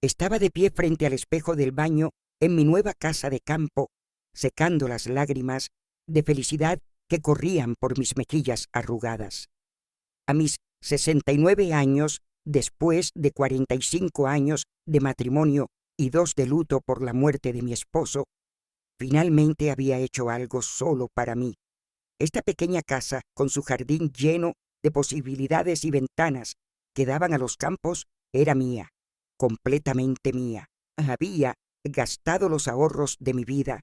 Estaba de pie frente al espejo del baño en mi nueva casa de campo, secando las lágrimas de felicidad que corrían por mis mejillas arrugadas. A mis 69 años, después de 45 años de matrimonio y 2 de luto por la muerte de mi esposo, finalmente había hecho algo solo para mí. Esta pequeña casa, con su jardín lleno de posibilidades y ventanas que daban a los campos, era mía, completamente mía. Había gastado los ahorros de mi vida,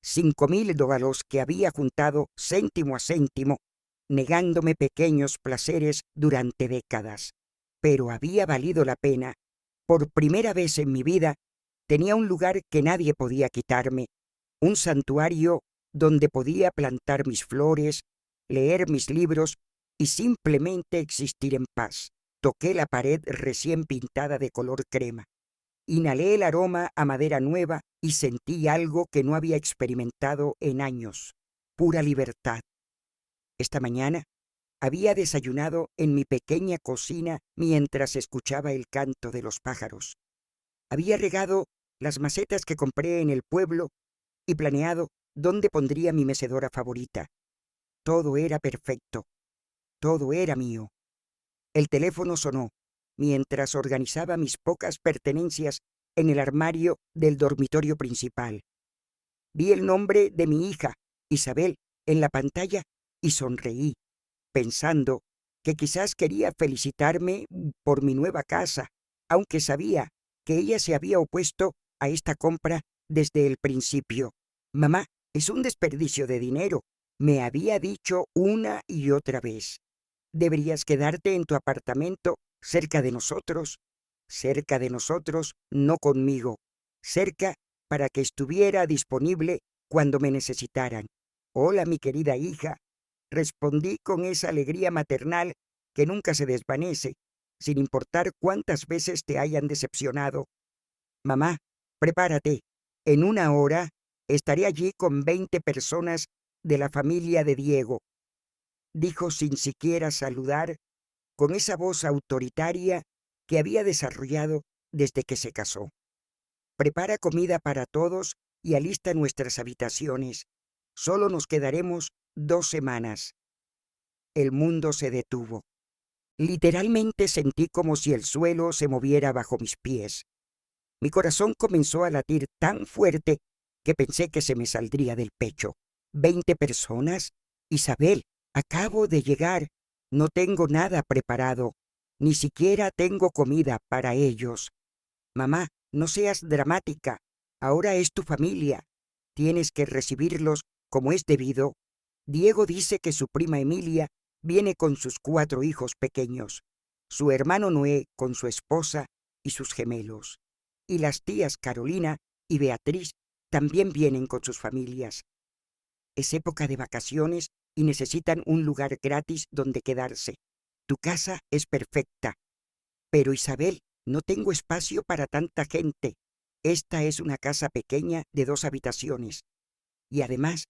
$5,000 que había juntado céntimo a céntimo, negándome pequeños placeres durante décadas. Pero había valido la pena. Por primera vez en mi vida, tenía un lugar que nadie podía quitarme, un santuario donde podía plantar mis flores, leer mis libros y simplemente existir en paz. Toqué la pared recién pintada de color crema. Inhalé el aroma a madera nueva y sentí algo que no había experimentado en años: pura libertad. Esta mañana había desayunado en mi pequeña cocina mientras escuchaba el canto de los pájaros. Había regado las macetas que compré en el pueblo y planeado dónde pondría mi mecedora favorita. Todo era perfecto. Todo era mío. El teléfono sonó mientras organizaba mis pocas pertenencias en el armario del dormitorio principal. Vi el nombre de mi hija, Isabel, en la pantalla y sonreí, pensando que quizás quería felicitarme por mi nueva casa, aunque sabía que ella se había opuesto a esta compra desde el principio. Mamá, es un desperdicio de dinero, me había dicho una y otra vez. Deberías quedarte en tu apartamento cerca de nosotros. Cerca de nosotros, no conmigo. Cerca para que estuviera disponible cuando me necesitaran. Hola, mi querida hija, respondí con esa alegría maternal que nunca se desvanece, sin importar cuántas veces te hayan decepcionado. Mamá, prepárate. En una hora estaré allí con 20 personas de la familia de Diego, dijo sin siquiera saludar, con esa voz autoritaria que había desarrollado desde que se casó. Prepara comida para todos y alista nuestras habitaciones. Solo nos quedaremos 2 semanas. El mundo se detuvo. Literalmente sentí como si el suelo se moviera bajo mis pies. Mi corazón comenzó a latir tan fuerte que pensé que se me saldría del pecho. ¿20 personas? Isabel, acabo de llegar. No tengo nada preparado. Ni siquiera tengo comida para ellos. Mamá, no seas dramática. Ahora es tu familia. Tienes que recibirlos como es debido. Diego dice que su prima Emilia viene con sus 4 hijos pequeños, su hermano Noé con su esposa y sus gemelos, y las tías Carolina y Beatriz también vienen con sus familias. Es época de vacaciones y necesitan un lugar gratis donde quedarse. Tu casa es perfecta. Pero Isabel, no tengo espacio para tanta gente. Esta es una casa pequeña de 2 habitaciones. Y además,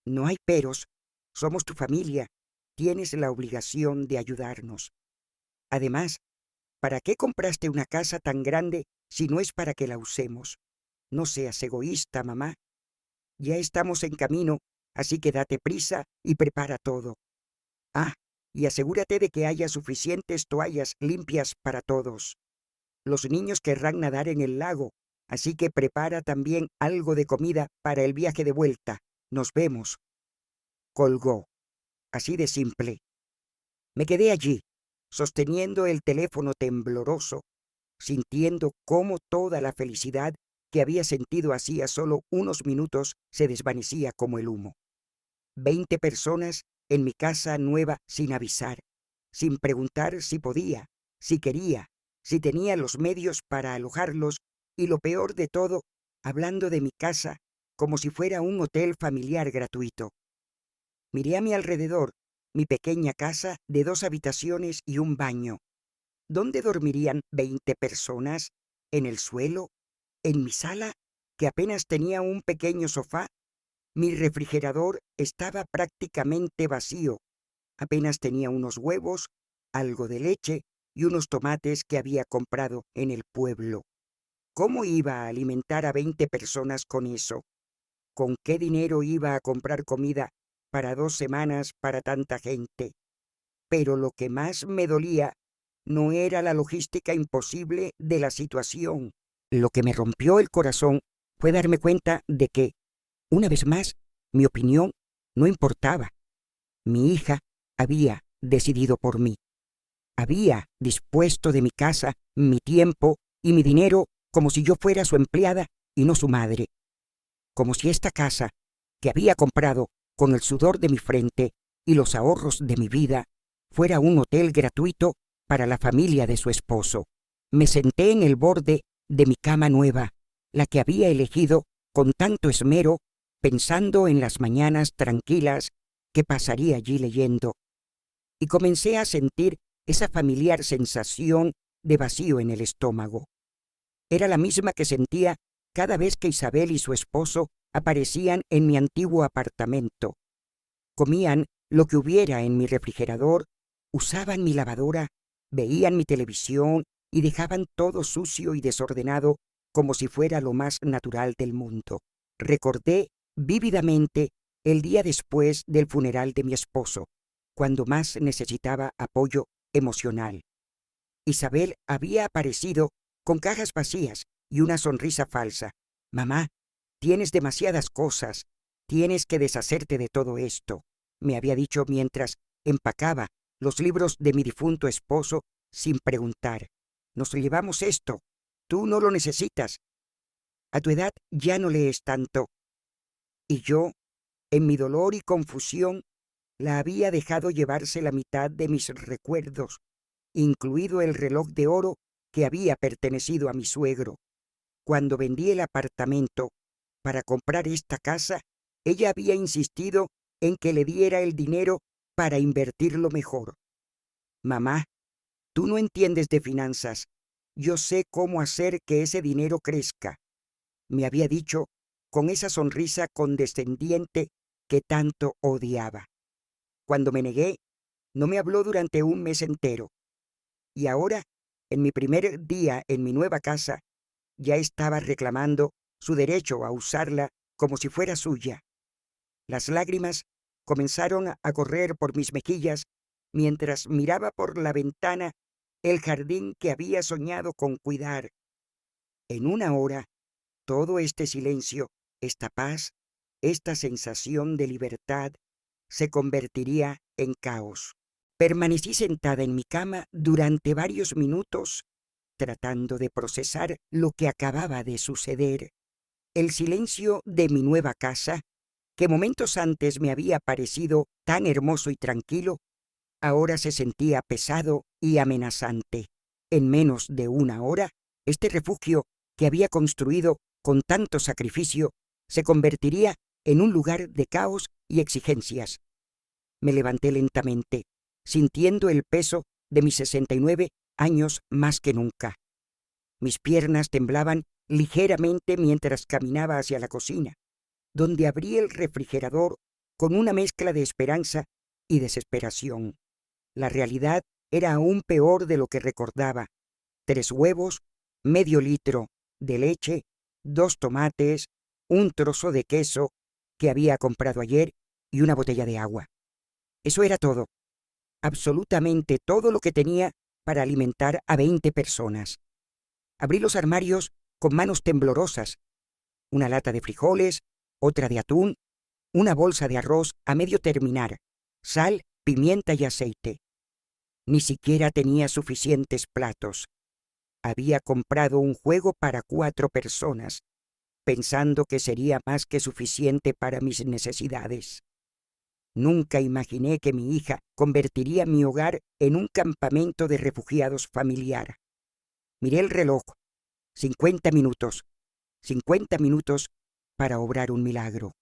no hay peros. Somos tu familia. Tienes la obligación de ayudarnos. Además, ¿para qué compraste una casa tan grande si no es para que la usemos? No seas egoísta, mamá. Ya estamos en camino, así que date prisa y prepara todo. Ah, y asegúrate de que haya suficientes toallas limpias para todos. Los niños querrán nadar en el lago, así que prepara también algo de comida para el viaje de vuelta. Nos vemos. Colgó. Así de simple. Me quedé allí, sosteniendo el teléfono tembloroso, sintiendo cómo toda la felicidad que había sentido hacía solo unos minutos se desvanecía como el humo. 20 personas en mi casa nueva sin avisar, sin preguntar si podía, si quería, si tenía los medios para alojarlos y lo peor de todo, hablando de mi casa como si fuera un hotel familiar gratuito. Miré a mi alrededor, mi pequeña casa de 2 habitaciones y un baño. ¿Dónde dormirían 20 personas? ¿En el suelo? ¿En mi sala, que apenas tenía un pequeño sofá? Mi refrigerador estaba prácticamente vacío. Apenas tenía unos huevos, algo de leche y unos tomates que había comprado en el pueblo. ¿Cómo iba a alimentar a 20 personas con eso? ¿Con qué dinero iba a comprar comida para 2 semanas para tanta gente? Pero lo que más me dolía no era la logística imposible de la situación. Lo que me rompió el corazón fue darme cuenta de que, una vez más, mi opinión no importaba. Mi hija había decidido por mí. Había dispuesto de mi casa, mi tiempo y mi dinero como si yo fuera su empleada y no su madre. Como si esta casa, que había comprado con el sudor de mi frente y los ahorros de mi vida, fuera un hotel gratuito para la familia de su esposo. Me senté en el borde de mi cama nueva, la que había elegido con tanto esmero, pensando en las mañanas tranquilas que pasaría allí leyendo, y comencé a sentir esa familiar sensación de vacío en el estómago. Era la misma que sentía cada vez que Isabel y su esposo aparecían en mi antiguo apartamento. Comían lo que hubiera en mi refrigerador, usaban mi lavadora, veían mi televisión y dejaban todo sucio y desordenado como si fuera lo más natural del mundo. Recordé vívidamente el día después del funeral de mi esposo, cuando más necesitaba apoyo emocional. Isabel había aparecido con cajas vacías y una sonrisa falsa. «Mamá, tienes demasiadas cosas, tienes que deshacerte de todo esto», me había dicho mientras empacaba los libros de mi difunto esposo sin preguntar. «Nos llevamos esto, tú no lo necesitas. A tu edad ya no lees tanto». Y yo, en mi dolor y confusión, la había dejado llevarse la mitad de mis recuerdos, incluido el reloj de oro que había pertenecido a mi suegro. Cuando vendí el apartamento para comprar esta casa, ella había insistido en que le diera el dinero para invertirlo mejor. «Mamá, tú no entiendes de finanzas. Yo sé cómo hacer que ese dinero crezca», me había dicho con esa sonrisa condescendiente que tanto odiaba. Cuando me negué, no me habló durante un mes entero. Y ahora, en mi primer día en mi nueva casa, ya estaba reclamando su derecho a usarla como si fuera suya. Las lágrimas comenzaron a correr por mis mejillas mientras miraba por la ventana el jardín que había soñado con cuidar. En una hora, todo este silencio, esta paz, esta sensación de libertad, se convertiría en caos. Permanecí sentada en mi cama durante varios minutos, tratando de procesar lo que acababa de suceder. El silencio de mi nueva casa, que momentos antes me había parecido tan hermoso y tranquilo, ahora se sentía pesado y amenazante. En menos de una hora, este refugio que había construido con tanto sacrificio se convertiría en un lugar de caos y exigencias. Me levanté lentamente, sintiendo el peso de mis 69 años más que nunca. Mis piernas temblaban ligeramente mientras caminaba hacia la cocina, donde abrí el refrigerador con una mezcla de esperanza y desesperación. La realidad era aún peor de lo que recordaba. 3 huevos, medio litro de leche, 2 tomates, un trozo de queso que había comprado ayer y una botella de agua. Eso era todo, absolutamente todo lo que tenía para alimentar a 20 personas. Abrí los armarios con manos temblorosas. Una lata de frijoles, otra de atún, una bolsa de arroz a medio terminar, sal, pimienta y aceite. Ni siquiera tenía suficientes platos. Había comprado un juego para 4 personas, pensando que sería más que suficiente para mis necesidades. Nunca imaginé que mi hija convertiría mi hogar en un campamento de refugiados familiar. Miré el reloj. 50 minutos. 50 minutos para obrar un milagro.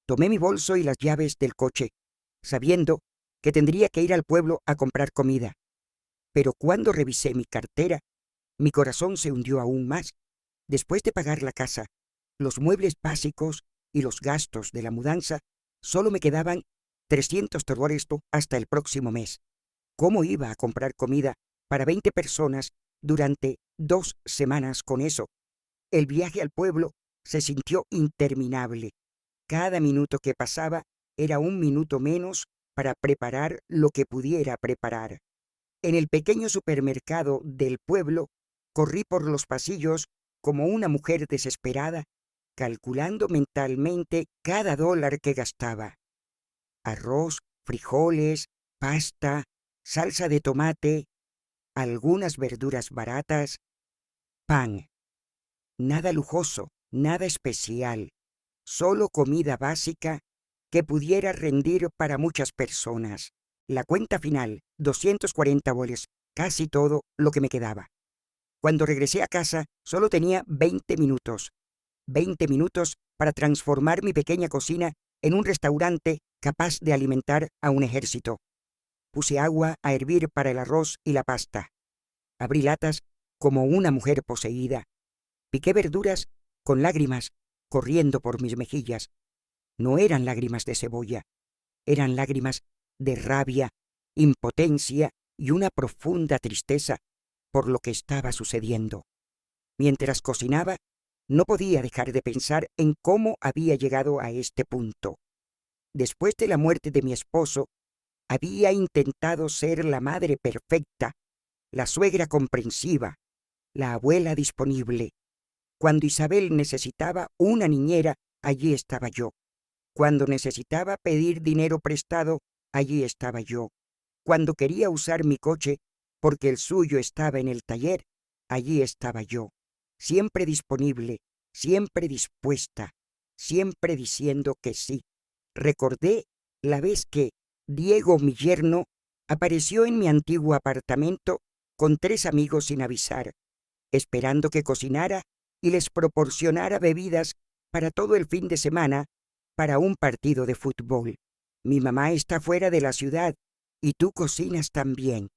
Tomé mi bolso y las llaves del coche, sabiendo que tendría que ir al pueblo a comprar comida. Pero cuando revisé mi cartera, mi corazón se hundió aún más. Después de pagar la casa, los muebles básicos y los gastos de la mudanza, solo me quedaban $300 hasta el próximo mes. ¿Cómo iba a comprar comida para 20 personas durante 2 semanas con eso? El viaje al pueblo se sintió interminable. Cada minuto que pasaba era un minuto menos para preparar lo que pudiera preparar. En el pequeño supermercado del pueblo corrí por los pasillos como una mujer desesperada, calculando mentalmente cada dólar que gastaba. Arroz, frijoles, pasta, salsa de tomate, algunas verduras baratas, pan. Nada lujoso, nada especial, solo comida básica que pudiera rendir para muchas personas. La cuenta final, 240 boles, casi todo lo que me quedaba. Cuando regresé a casa, solo tenía 20 minutos. 20 minutos para transformar mi pequeña cocina en un restaurante capaz de alimentar a un ejército. Puse agua a hervir para el arroz y la pasta. Abrí latas como una mujer poseída. Piqué verduras con lágrimas corriendo por mis mejillas. No eran lágrimas de cebolla, eran lágrimas de rabia, impotencia y una profunda tristeza por lo que estaba sucediendo. Mientras cocinaba, no podía dejar de pensar en cómo había llegado a este punto. Después de la muerte de mi esposo, había intentado ser la madre perfecta, la suegra comprensiva, la abuela disponible. Cuando Isabel necesitaba una niñera, allí estaba yo. Cuando necesitaba pedir dinero prestado, allí estaba yo. Cuando quería usar mi coche, porque el suyo estaba en el taller, allí estaba yo. Siempre disponible, siempre dispuesta, siempre diciendo que sí. Recordé la vez que Diego, mi yerno, apareció en mi antiguo apartamento con 3 amigos sin avisar, esperando que cocinara y les proporcionara bebidas para todo el fin de semana para un partido de fútbol. Mi mamá está fuera de la ciudad y tú cocinas también.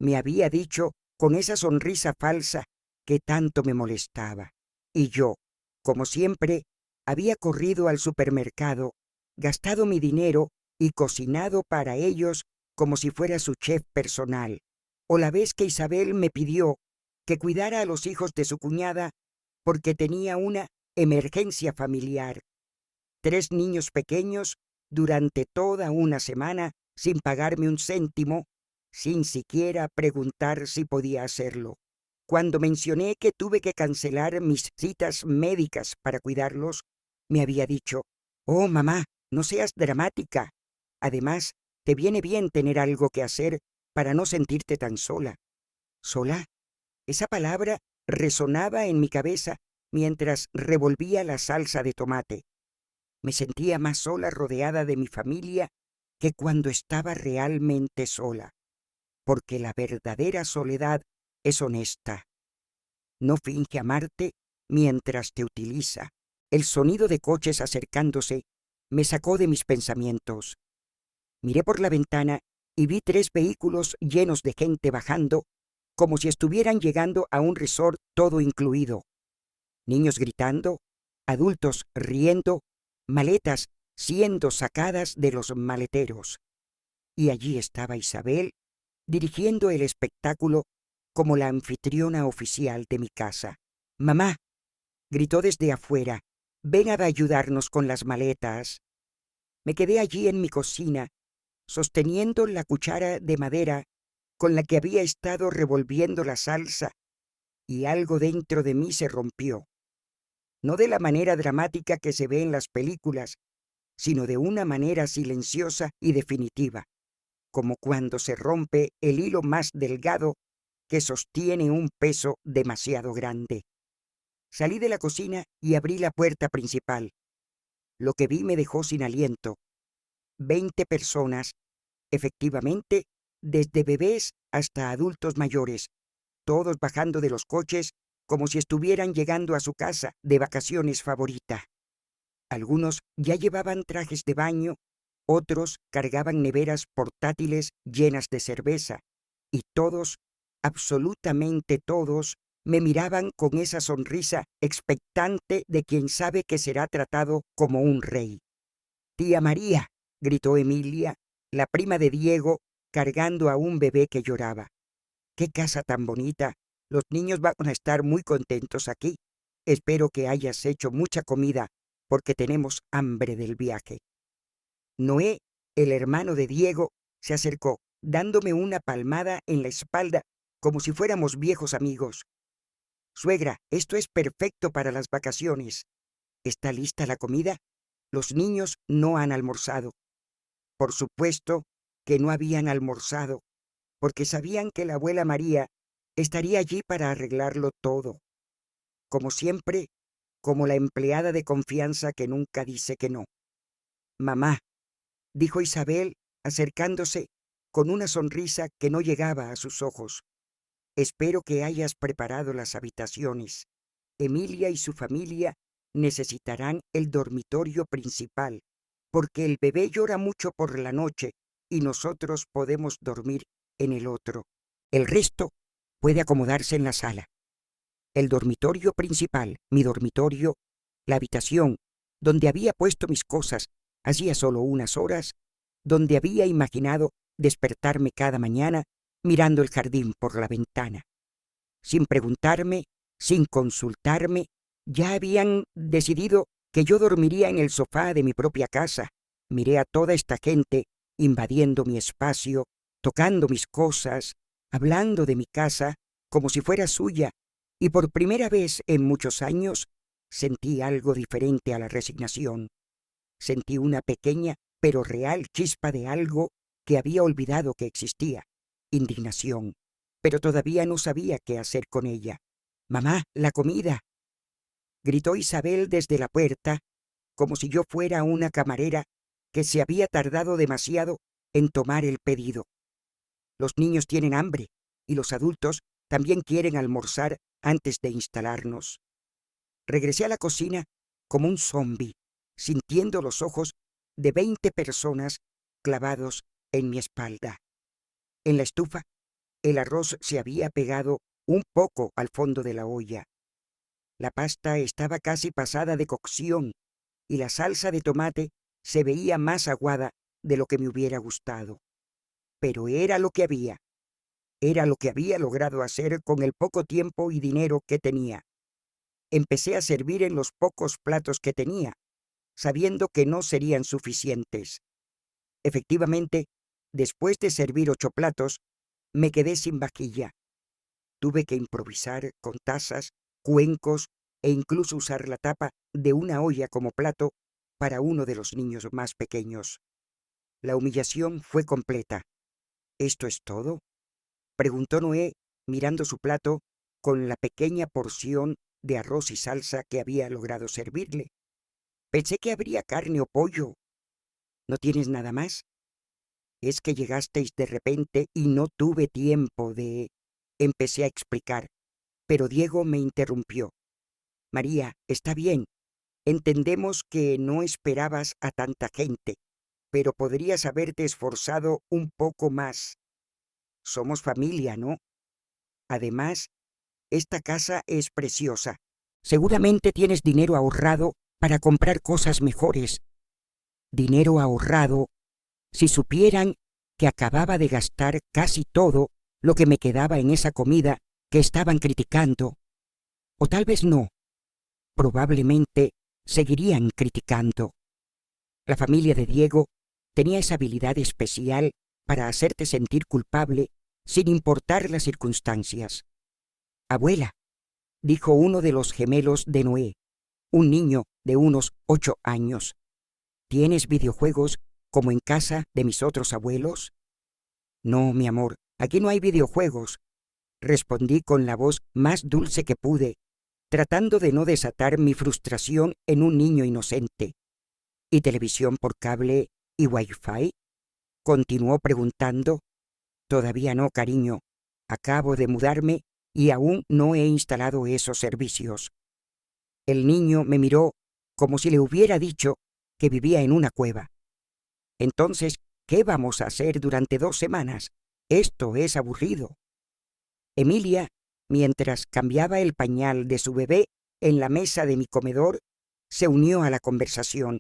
Me había dicho con esa sonrisa falsa que tanto me molestaba. Y yo, como siempre, había corrido al supermercado, gastado mi dinero y cocinado para ellos como si fuera su chef personal. O la vez que Isabel me pidió que cuidara a los hijos de su cuñada porque tenía una emergencia familiar. 3 niños pequeños durante toda una semana sin pagarme un céntimo, sin siquiera preguntar si podía hacerlo. Cuando mencioné que tuve que cancelar mis citas médicas para cuidarlos, me había dicho: «Oh, mamá, no seas dramática. Además, te viene bien tener algo que hacer para no sentirte tan sola». ¿Sola? Esa palabra resonaba en mi cabeza mientras revolvía la salsa de tomate. Me sentía más sola rodeada de mi familia que cuando estaba realmente sola, porque la verdadera soledad es honesta. No finge amarte mientras te utiliza. El sonido de coches acercándose me sacó de mis pensamientos. Miré por la ventana y vi 3 vehículos llenos de gente bajando, como si estuvieran llegando a un resort todo incluido. Niños gritando, adultos riendo, maletas siendo sacadas de los maleteros. Y allí estaba Isabel, dirigiendo el espectáculo como la anfitriona oficial de mi casa. «Mamá», gritó desde afuera, «ven a ayudarnos con las maletas». Me quedé allí en mi cocina, sosteniendo la cuchara de madera con la que había estado revolviendo la salsa, y algo dentro de mí se rompió. No de la manera dramática que se ve en las películas, sino de una manera silenciosa y definitiva, como cuando se rompe el hilo más delgado que sostiene un peso demasiado grande. Salí de la cocina y abrí la puerta principal. Lo que vi me dejó sin aliento. 20 personas, efectivamente, desde bebés hasta adultos mayores, todos bajando de los coches como si estuvieran llegando a su casa de vacaciones favorita. Algunos ya llevaban trajes de baño, otros cargaban neveras portátiles llenas de cerveza, y todos, absolutamente todos, me miraban con esa sonrisa expectante de quien sabe que será tratado como un rey. «Tía María», gritó Emilia, la prima de Diego, cargando a un bebé que lloraba. «¡Qué casa tan bonita! Los niños van a estar muy contentos aquí». Espero que hayas hecho mucha comida porque tenemos hambre del viaje. Noé, el hermano de Diego, se acercó, dándome una palmada en la espalda como si fuéramos viejos amigos. Suegra, esto es perfecto para las vacaciones. ¿Está lista la comida? Los niños no han almorzado. Por supuesto que no habían almorzado, porque sabían que la abuela María estaría allí para arreglarlo todo. Como siempre, como la empleada de confianza que nunca dice que no. Mamá, dijo Isabel, acercándose con una sonrisa que no llegaba a sus ojos. Espero que hayas preparado las habitaciones. Emilia y su familia necesitarán el dormitorio principal, porque el bebé llora mucho por la noche y nosotros podemos dormir en el otro. El resto puede acomodarse en la sala. El dormitorio principal, mi dormitorio, la habitación donde había puesto mis cosas hacía solo unas horas, donde había imaginado despertarme cada mañana mirando el jardín por la ventana. Sin preguntarme, sin consultarme, ya habían decidido que yo dormiría en el sofá de mi propia casa. Miré a toda esta gente invadiendo mi espacio, tocando mis cosas, hablando de mi casa como si fuera suya, y por primera vez en muchos años sentí algo diferente a la resignación. Sentí una pequeña pero real chispa de algo que había olvidado que existía, indignación, pero todavía no sabía qué hacer con ella. «Mamá, la comida», gritó Isabel desde la puerta, como si yo fuera una camarera que se había tardado demasiado en tomar el pedido. Los niños tienen hambre y los adultos también quieren almorzar antes de instalarnos. Regresé a la cocina como un zombi, sintiendo los ojos de 20 personas clavados en mi espalda. En la estufa, el arroz se había pegado un poco al fondo de la olla. La pasta estaba casi pasada de cocción y la salsa de tomate se veía más aguada de lo que me hubiera gustado. Pero era lo que había. Era lo que había logrado hacer con el poco tiempo y dinero que tenía. Empecé a servir en los pocos platos que tenía, sabiendo que no serían suficientes. Efectivamente, después de servir 8 platos, me quedé sin vajilla. Tuve que improvisar con tazas, cuencos e incluso usar la tapa de una olla como plato para uno de los niños más pequeños. La humillación fue completa. ¿Esto es todo?, preguntó Noé, mirando su plato con la pequeña porción de arroz y salsa que había logrado servirle. Pensé que habría carne o pollo. ¿No tienes nada más? Es que llegasteis de repente y no tuve tiempo de... Empecé a explicar, pero Diego me interrumpió. María, está bien. Entendemos que no esperabas a tanta gente, pero podrías haberte esforzado un poco más. Somos familia, ¿no? Además, esta casa es preciosa. Seguramente tienes dinero ahorrado para comprar cosas mejores. Dinero ahorrado. Si supieran que acababa de gastar casi todo lo que me quedaba en esa comida que estaban criticando. O tal vez no. Probablemente seguirían criticando. La familia de Diego tenía esa habilidad especial para hacerte sentir culpable sin importar las circunstancias. Abuela, dijo uno de los gemelos de Noé, un niño de unos 8 años, ¿tienes videojuegos como en casa de mis otros abuelos? No, mi amor, aquí no hay videojuegos, respondí con la voz más dulce que pude, tratando de no desatar mi frustración en un niño inocente. ¿Y televisión por cable y Wi-Fi? Continuó preguntando. Todavía no, cariño. Acabo de mudarme y aún no he instalado esos servicios. El niño me miró como si le hubiera dicho que vivía en una cueva. Entonces, ¿qué vamos a hacer durante 2 semanas? Esto es aburrido. Emilia, mientras cambiaba el pañal de su bebé en la mesa de mi comedor, se unió a la conversación.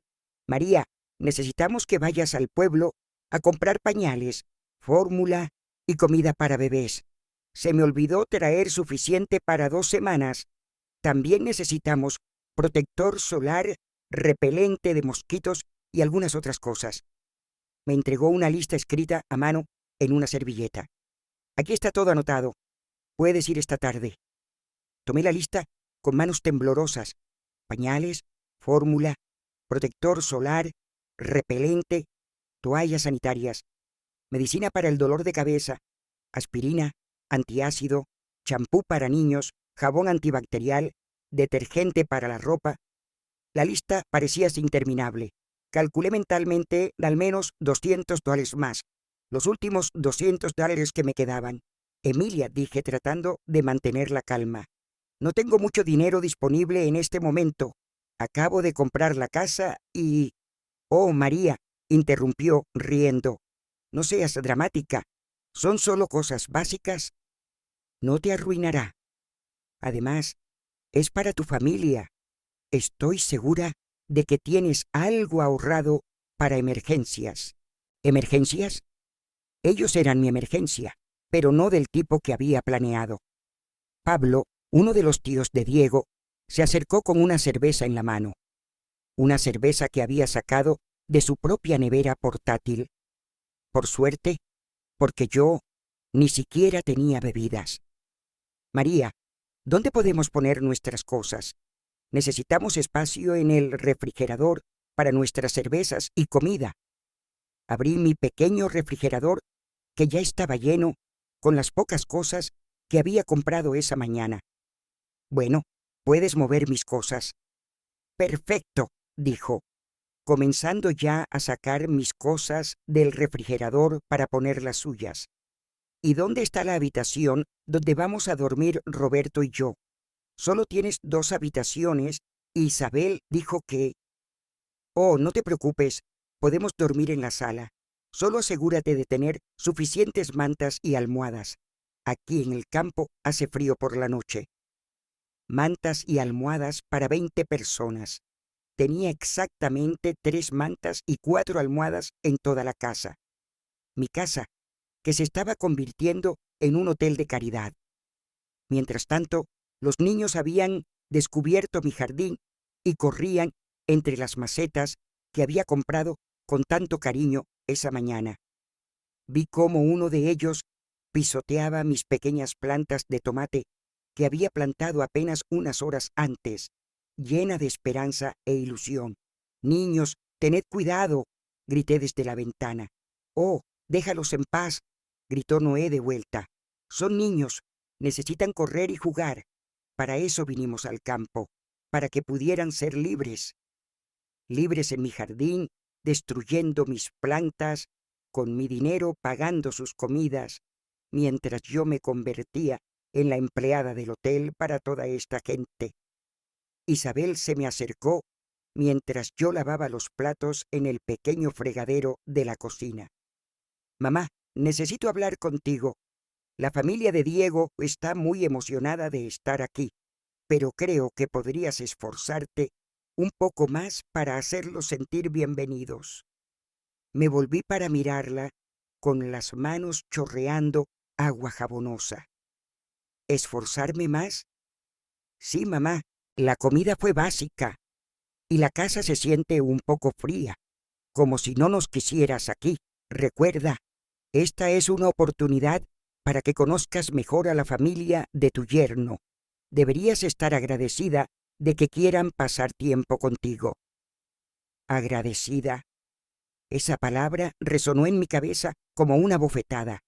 María, necesitamos que vayas al pueblo a comprar pañales, fórmula y comida para bebés. Se me olvidó traer suficiente para 2 semanas. también necesitamos protector solar, repelente de mosquitos y algunas otras cosas. Me entregó una lista escrita a mano en una servilleta. Aquí está todo anotado. Puedes ir esta tarde. Tomé la lista con manos temblorosas. Pañales, fórmula, protector solar, repelente, toallas sanitarias, medicina para el dolor de cabeza, aspirina, antiácido, champú para niños, jabón antibacterial, detergente para la ropa. La lista parecía interminable. Calculé mentalmente al menos $200 más, los últimos $200 que me quedaban. Emilia, dije tratando de mantener la calma. No tengo mucho dinero disponible en este momento. Acabo de comprar la casa y... Oh, María, interrumpió riendo. No seas dramática. Son solo cosas básicas. No te arruinará. Además, es para tu familia. Estoy segura de que tienes algo ahorrado para emergencias. ¿Emergencias? Ellos eran mi emergencia, pero no del tipo que había planeado. Pablo, uno de los tíos de Diego, se acercó con una cerveza en la mano. Una cerveza que había sacado de su propia nevera portátil. Por suerte, porque yo ni siquiera tenía bebidas. María, ¿dónde podemos poner nuestras cosas? Necesitamos espacio en el refrigerador para nuestras cervezas y comida. Abrí mi pequeño refrigerador, que ya estaba lleno, con las pocas cosas que había comprado esa mañana. Bueno, puedes mover mis cosas. Perfecto, dijo, comenzando ya a sacar mis cosas del refrigerador para poner las suyas. ¿Y dónde está la habitación donde vamos a dormir Roberto y yo? Solo tienes 2 habitaciones y Isabel dijo que... Oh, no te preocupes, podemos dormir en la sala. Solo asegúrate de tener suficientes mantas y almohadas. Aquí en el campo hace frío por la noche. Mantas y almohadas para 20 personas. Tenía exactamente 3 mantas y 4 almohadas en toda la casa. Mi casa, que se estaba convirtiendo en un hotel de caridad. Mientras tanto, los niños habían descubierto mi jardín y corrían entre las macetas que había comprado con tanto cariño esa mañana. Vi cómo uno de ellos pisoteaba mis pequeñas plantas de tomate que había plantado apenas unas horas antes, llena de esperanza e ilusión. «Niños, tened cuidado», grité desde la ventana. «Oh, déjalos en paz», gritó Noé de vuelta. «Son niños, necesitan correr y jugar. Para eso vinimos al campo, para que pudieran ser libres. Libres en mi jardín, destruyendo mis plantas, con mi dinero pagando sus comidas, mientras yo me convertía en la empleada del hotel para toda esta gente». Isabel se me acercó mientras yo lavaba los platos en el pequeño fregadero de la cocina. «Mamá, necesito hablar contigo. La familia de Diego está muy emocionada de estar aquí, pero creo que podrías esforzarte un poco más para hacerlos sentir bienvenidos». Me volví para mirarla con las manos chorreando agua jabonosa. ¿Esforzarme más? Sí, mamá, la comida fue básica y la casa se siente un poco fría, como si no nos quisieras aquí. Recuerda, esta es una oportunidad para que conozcas mejor a la familia de tu yerno. Deberías estar agradecida de que quieran pasar tiempo contigo. ¿Agradecida? Esa palabra resonó en mi cabeza como una bofetada.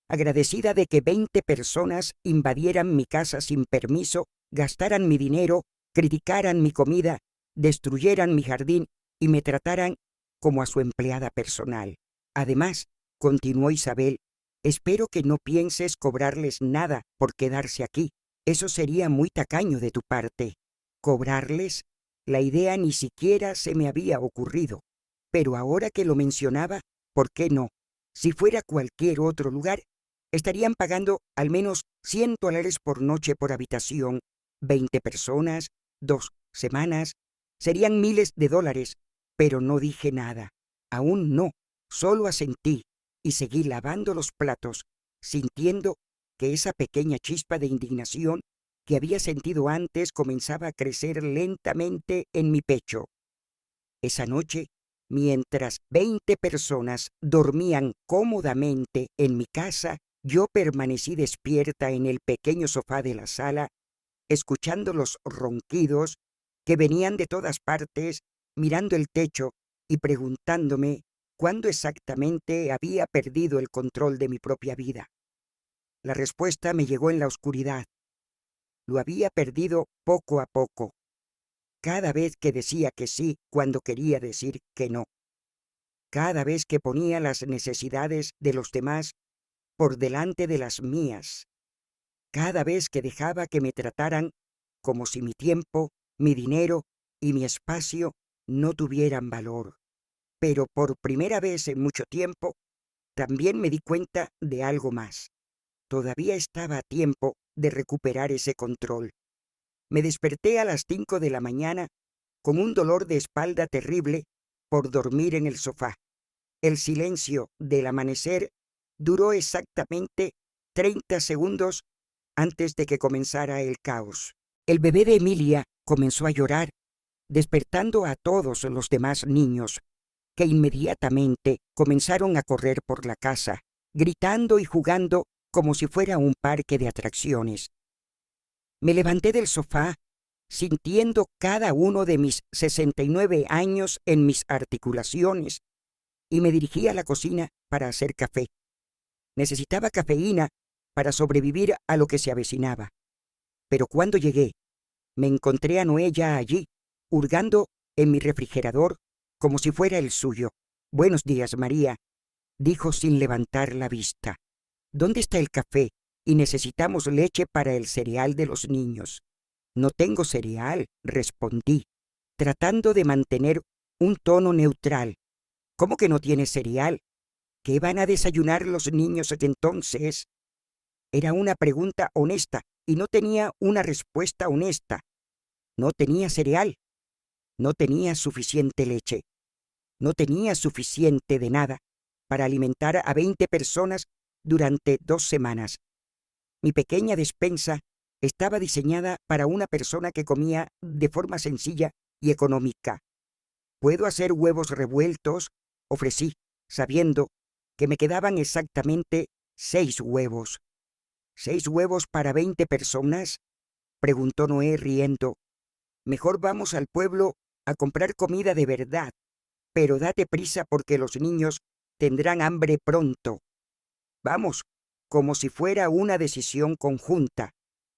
Agradecida de que 20 personas invadieran mi casa sin permiso, gastaran mi dinero, criticaran mi comida, destruyeran mi jardín y me trataran como a su empleada personal. Además, continuó Isabel, espero que no pienses cobrarles nada por quedarse aquí. Eso sería muy tacaño de tu parte. ¿Cobrarles? La idea ni siquiera se me había ocurrido. Pero ahora que lo mencionaba, ¿por qué no? Si fuera cualquier otro lugar, estarían pagando al menos $100 por noche por habitación. 20 personas, 2 semanas, serían miles de dólares. Pero no dije nada. Aún no. Solo asentí y seguí lavando los platos, sintiendo que esa pequeña chispa de indignación que había sentido antes comenzaba a crecer lentamente en mi pecho. Esa noche, mientras 20 personas dormían cómodamente en mi casa, yo permanecí despierta en el pequeño sofá de la sala, escuchando los ronquidos que venían de todas partes, mirando el techo y preguntándome cuándo exactamente había perdido el control de mi propia vida. La respuesta me llegó en la oscuridad. Lo había perdido poco a poco, cada vez que decía que sí cuando quería decir que no, cada vez que ponía las necesidades de los demás por delante de las mías, cada vez que dejaba que me trataran como si mi tiempo, mi dinero y mi espacio no tuvieran valor. Pero por primera vez en mucho tiempo, también me di cuenta de algo más. Todavía estaba a tiempo de recuperar ese control. Me desperté a las 5 de la mañana con un dolor de espalda terrible por dormir en el sofá. El silencio del amanecer duró exactamente 30 segundos antes de que comenzara el caos. El bebé de Emilia comenzó a llorar, despertando a todos los demás niños, que inmediatamente comenzaron a correr por la casa, gritando y jugando como si fuera un parque de atracciones. Me levanté del sofá, sintiendo cada uno de mis 69 años en mis articulaciones, y me dirigí a la cocina para hacer café. Necesitaba cafeína para sobrevivir a lo que se avecinaba. Pero cuando llegué, me encontré a Noé ya allí, hurgando en mi refrigerador como si fuera el suyo. «Buenos días, María», dijo sin levantar la vista. «¿Dónde está el café? Y necesitamos leche para el cereal de los niños». «No tengo cereal», respondí, tratando de mantener un tono neutral. «¿Cómo que no tiene cereal? ¿Qué van a desayunar los niños entonces?» Era una pregunta honesta y no tenía una respuesta honesta. No tenía cereal. No tenía suficiente leche. No tenía suficiente de nada para alimentar a 20 personas durante 2 semanas. Mi pequeña despensa estaba diseñada para una persona que comía de forma sencilla y económica. «¿Puedo hacer huevos revueltos?», ofrecí, sabiendo que me quedaban exactamente 6 huevos. «¿6 huevos para 20 personas?», preguntó Noé riendo. «Mejor vamos al pueblo a comprar comida de verdad, pero date prisa porque los niños tendrán hambre pronto. Vamos», como si fuera una decisión conjunta,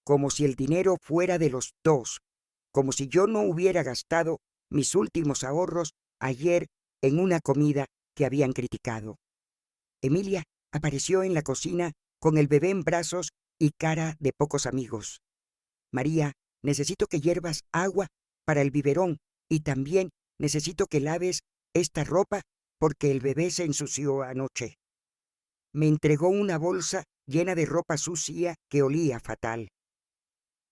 como si el dinero fuera de los dos, como si yo no hubiera gastado mis últimos ahorros ayer en una comida que habían criticado. Emilia apareció en la cocina con el bebé en brazos y cara de pocos amigos. «María, necesito que hiervas agua para el biberón y también necesito que laves esta ropa porque el bebé se ensució anoche». Me entregó una bolsa llena de ropa sucia que olía fatal.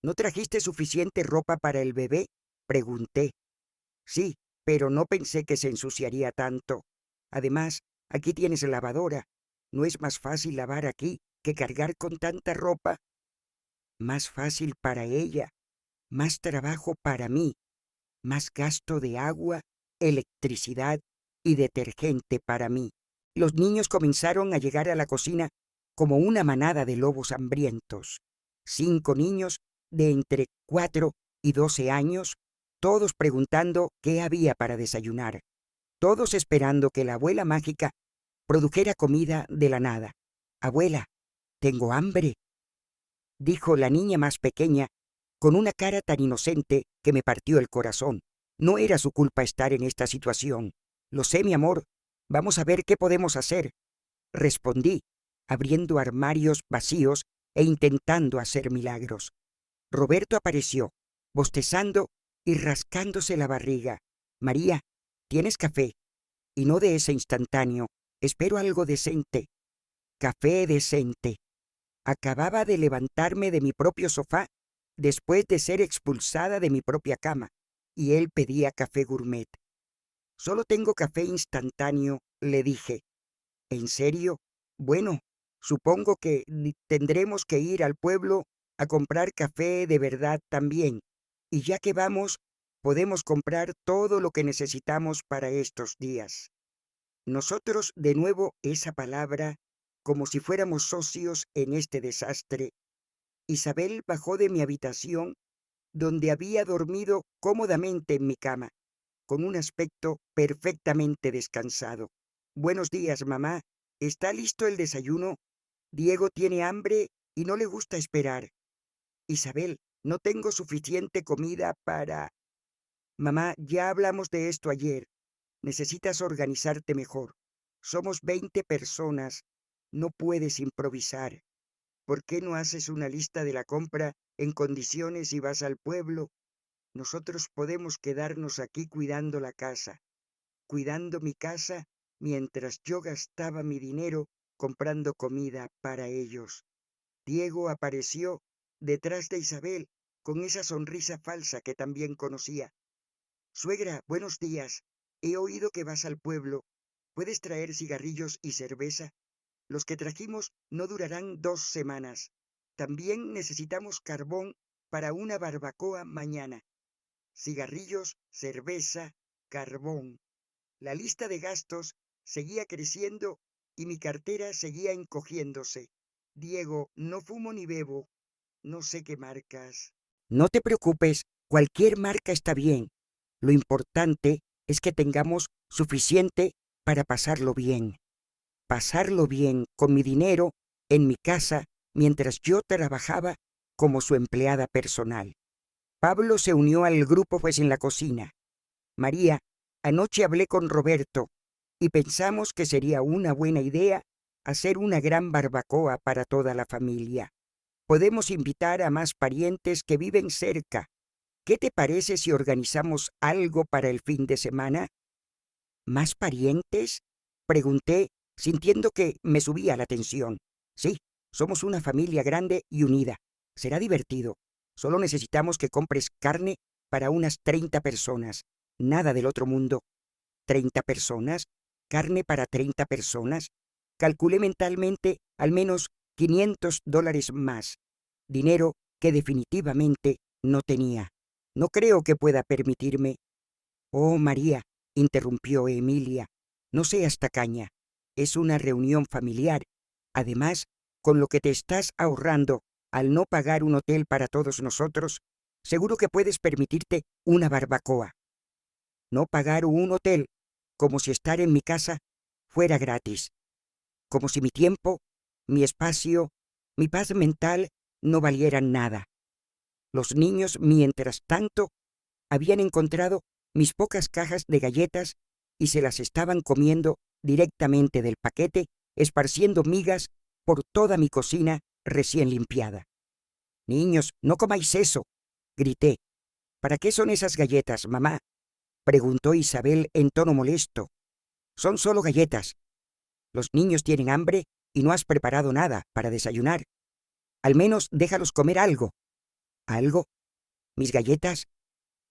«¿No trajiste suficiente ropa para el bebé?», pregunté. «Sí, pero no pensé que se ensuciaría tanto. Además, aquí tienes lavadora. ¿No es más fácil lavar aquí que cargar con tanta ropa?» Más fácil para ella, más trabajo para mí, más gasto de agua, electricidad y detergente para mí. Los niños comenzaron a llegar a la cocina como una manada de lobos hambrientos. 5 niños de entre 4 y 12 años, todos preguntando qué había para desayunar, todos esperando que la abuela mágica produjera comida de la nada. «Abuela, tengo hambre», dijo la niña más pequeña, con una cara tan inocente que me partió el corazón. No era su culpa estar en esta situación. «Lo sé, mi amor. Vamos a ver qué podemos hacer», respondí, abriendo armarios vacíos e intentando hacer milagros. Roberto apareció, bostezando y rascándose la barriga. «María, ¿tienes café? Y no de ese instantáneo. Espero algo decente». Café decente. Acababa de levantarme de mi propio sofá después de ser expulsada de mi propia cama, y él pedía café gourmet. «Solo tengo café instantáneo», le dije. «¿En serio? Bueno, supongo que tendremos que ir al pueblo a comprar café de verdad también, y ya que vamos, podemos comprar todo lo que necesitamos para estos días. Nosotros, de nuevo, esa palabra, como si fuéramos socios en este desastre. Isabel bajó de mi habitación, donde había dormido cómodamente en mi cama, con un aspecto perfectamente descansado. Buenos días, mamá. ¿Está listo el desayuno? Diego tiene hambre y no le gusta esperar. Isabel, no tengo suficiente comida para... Mamá, ya hablamos de esto ayer. Necesitas organizarte mejor. Somos 20 personas. No puedes improvisar. ¿Por qué no haces una lista de la compra en condiciones y vas al pueblo? Nosotros podemos quedarnos aquí cuidando la casa, cuidando mi casa mientras yo gastaba mi dinero comprando comida para ellos. Diego apareció detrás de Isabel con esa sonrisa falsa que también conocía. Suegra, buenos días. He oído que vas al pueblo. ¿Puedes traer cigarrillos y cerveza? Los que trajimos no durarán 2 semanas. También necesitamos carbón para una barbacoa mañana. Cigarrillos, cerveza, carbón. La lista de gastos seguía creciendo y mi cartera seguía encogiéndose. Diego, no fumo ni bebo. No sé qué marcas. No te preocupes, cualquier marca está bien. Lo importante es que tengamos suficiente para pasarlo bien con mi dinero en mi casa mientras yo trabajaba como su empleada personal. Pablo se unió al grupo pues en la cocina. María, anoche hablé con Roberto y pensamos que sería una buena idea hacer una gran barbacoa para toda la familia. Podemos invitar a más parientes que viven cerca. ¿Qué te parece si organizamos algo para el fin de semana? ¿Más parientes? Pregunté, sintiendo que me subía la tensión. Sí, somos una familia grande y unida. Será divertido. Solo necesitamos que compres carne para unas 30 personas. Nada del otro mundo. ¿30 personas? ¿Carne para 30 personas? Calculé mentalmente al menos $500 más. Dinero que definitivamente no tenía. No creo que pueda permitirme. Oh, María, interrumpió Emilia, no seas tacaña. Es una reunión familiar. Además, con lo que te estás ahorrando al no pagar un hotel para todos nosotros, seguro que puedes permitirte una barbacoa. No pagar un hotel, como si estar en mi casa fuera gratis. Como si mi tiempo, mi espacio, mi paz mental no valieran nada. Los niños, mientras tanto, habían encontrado mis pocas cajas de galletas y se las estaban comiendo directamente del paquete, esparciendo migas por toda mi cocina recién limpiada. Niños, no comáis eso, grité. ¿Para qué son esas galletas, mamá? Preguntó Isabel en tono molesto. Son solo galletas. Los niños tienen hambre y no has preparado nada para desayunar. Al menos déjalos comer algo. ¿Algo? ¿Mis galletas?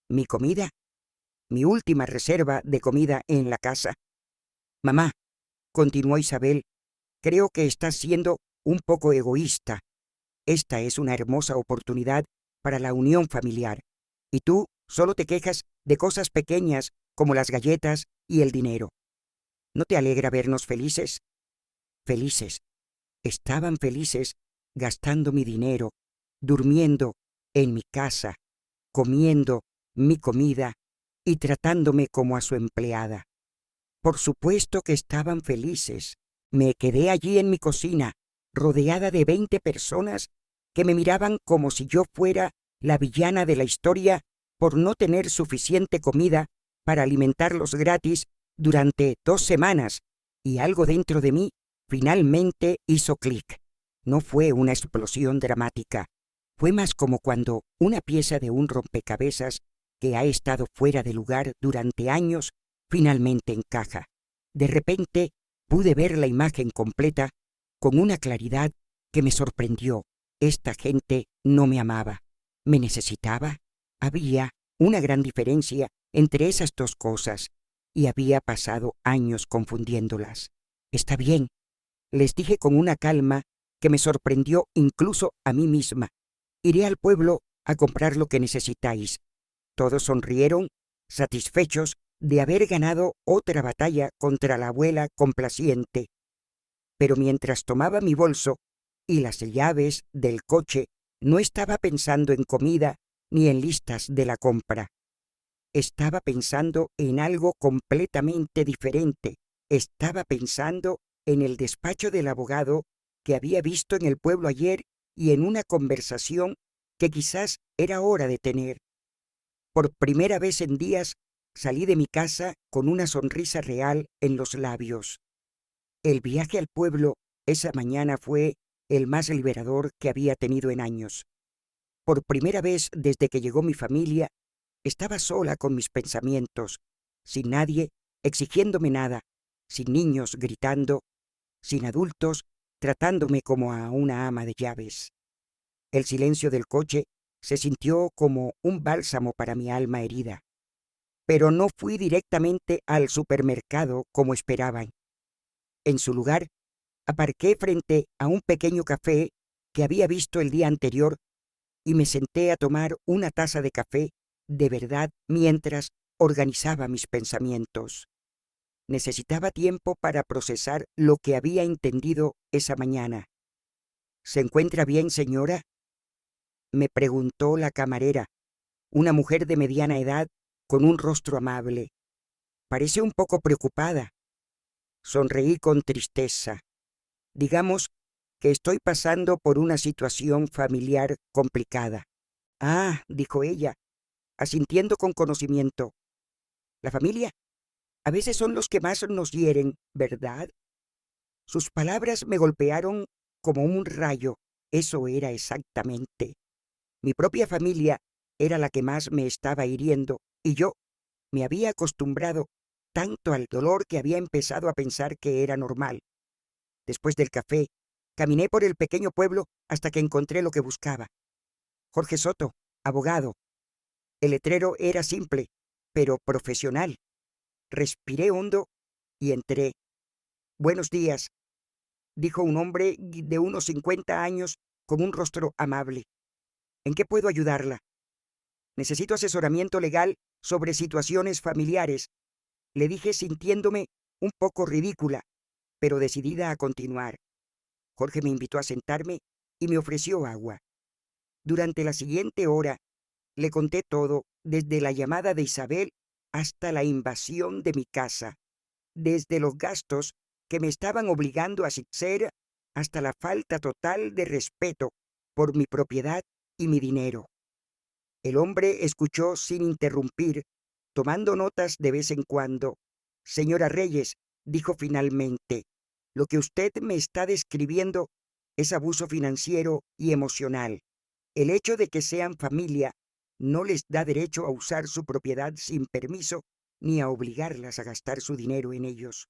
¿Mi comida? ¿Mi última reserva de comida en la casa? Mamá, continuó Isabel, creo que estás siendo un poco egoísta. Esta es una hermosa oportunidad para la unión familiar, y tú solo te quejas de cosas pequeñas como las galletas y el dinero. ¿No te alegra vernos felices? Felices. Estaban felices gastando mi dinero, durmiendo en mi casa, comiendo mi comida y tratándome como a su empleada. Por supuesto que estaban felices. Me quedé allí en mi cocina, rodeada de 20 personas que me miraban como si yo fuera la villana de la historia por no tener suficiente comida para alimentarlos gratis durante 2 semanas, y algo dentro de mí finalmente hizo clic. No fue una explosión dramática. Fue más como cuando una pieza de un rompecabezas que ha estado fuera de lugar durante años finalmente encaja. De repente pude ver la imagen completa con una claridad que me sorprendió. Esta gente no me amaba. ¿Me necesitaba? Había una gran diferencia entre esas dos cosas, y había pasado años confundiéndolas. Está bien, les dije con una calma que me sorprendió incluso a mí misma. Iré al pueblo a comprar lo que necesitáis. Todos sonrieron, satisfechos de haber ganado otra batalla contra la abuela complaciente. Pero mientras tomaba mi bolso y las llaves del coche, no estaba pensando en comida ni en listas de la compra. Estaba pensando en algo completamente diferente. Estaba pensando en el despacho del abogado que había visto en el pueblo ayer y en una conversación que quizás era hora de tener. Por primera vez en días salí de mi casa con una sonrisa real en los labios. El viaje al pueblo esa mañana fue el más liberador que había tenido en años. Por primera vez desde que llegó mi familia, estaba sola con mis pensamientos, sin nadie exigiéndome nada, sin niños gritando, sin adultos tratándome como a una ama de llaves. El silencio del coche se sintió como un bálsamo para mi alma herida. Pero no fui directamente al supermercado como esperaban. En su lugar, aparqué frente a un pequeño café que había visto el día anterior y me senté a tomar una taza de café de verdad mientras organizaba mis pensamientos. Necesitaba tiempo para procesar lo que había entendido esa mañana. ¿Se encuentra bien, señora?, me preguntó la camarera, una mujer de mediana edad con un rostro amable. Parece un poco preocupada. Sonreí con tristeza. Digamos que estoy pasando por una situación familiar complicada. Ah, dijo ella, asintiendo con conocimiento. La familia a veces son los que más nos hieren, ¿verdad? Sus palabras me golpearon como un rayo. Eso era exactamente. Mi propia familia era la que más me estaba hiriendo, y yo me había acostumbrado tanto al dolor que había empezado a pensar que era normal. Después del café, caminé por el pequeño pueblo hasta que encontré lo que buscaba. Jorge Soto, abogado. El letrero era simple, pero profesional. Respiré hondo y entré. Buenos días, dijo un hombre de unos 50 años con un rostro amable. ¿En qué puedo ayudarla? Necesito asesoramiento legal sobre situaciones familiares, le dije sintiéndome un poco ridícula, pero decidida a continuar. Jorge me invitó a sentarme y me ofreció agua. Durante la siguiente hora le conté todo, desde la llamada de Isabel hasta la invasión de mi casa, desde los gastos que me estaban obligando a hacer hasta la falta total de respeto por mi propiedad y mi dinero. El hombre escuchó sin interrumpir, tomando notas de vez en cuando. Señora Reyes, dijo finalmente, lo que usted me está describiendo es abuso financiero y emocional. El hecho de que sean familia no les da derecho a usar su propiedad sin permiso ni a obligarlas a gastar su dinero en ellos.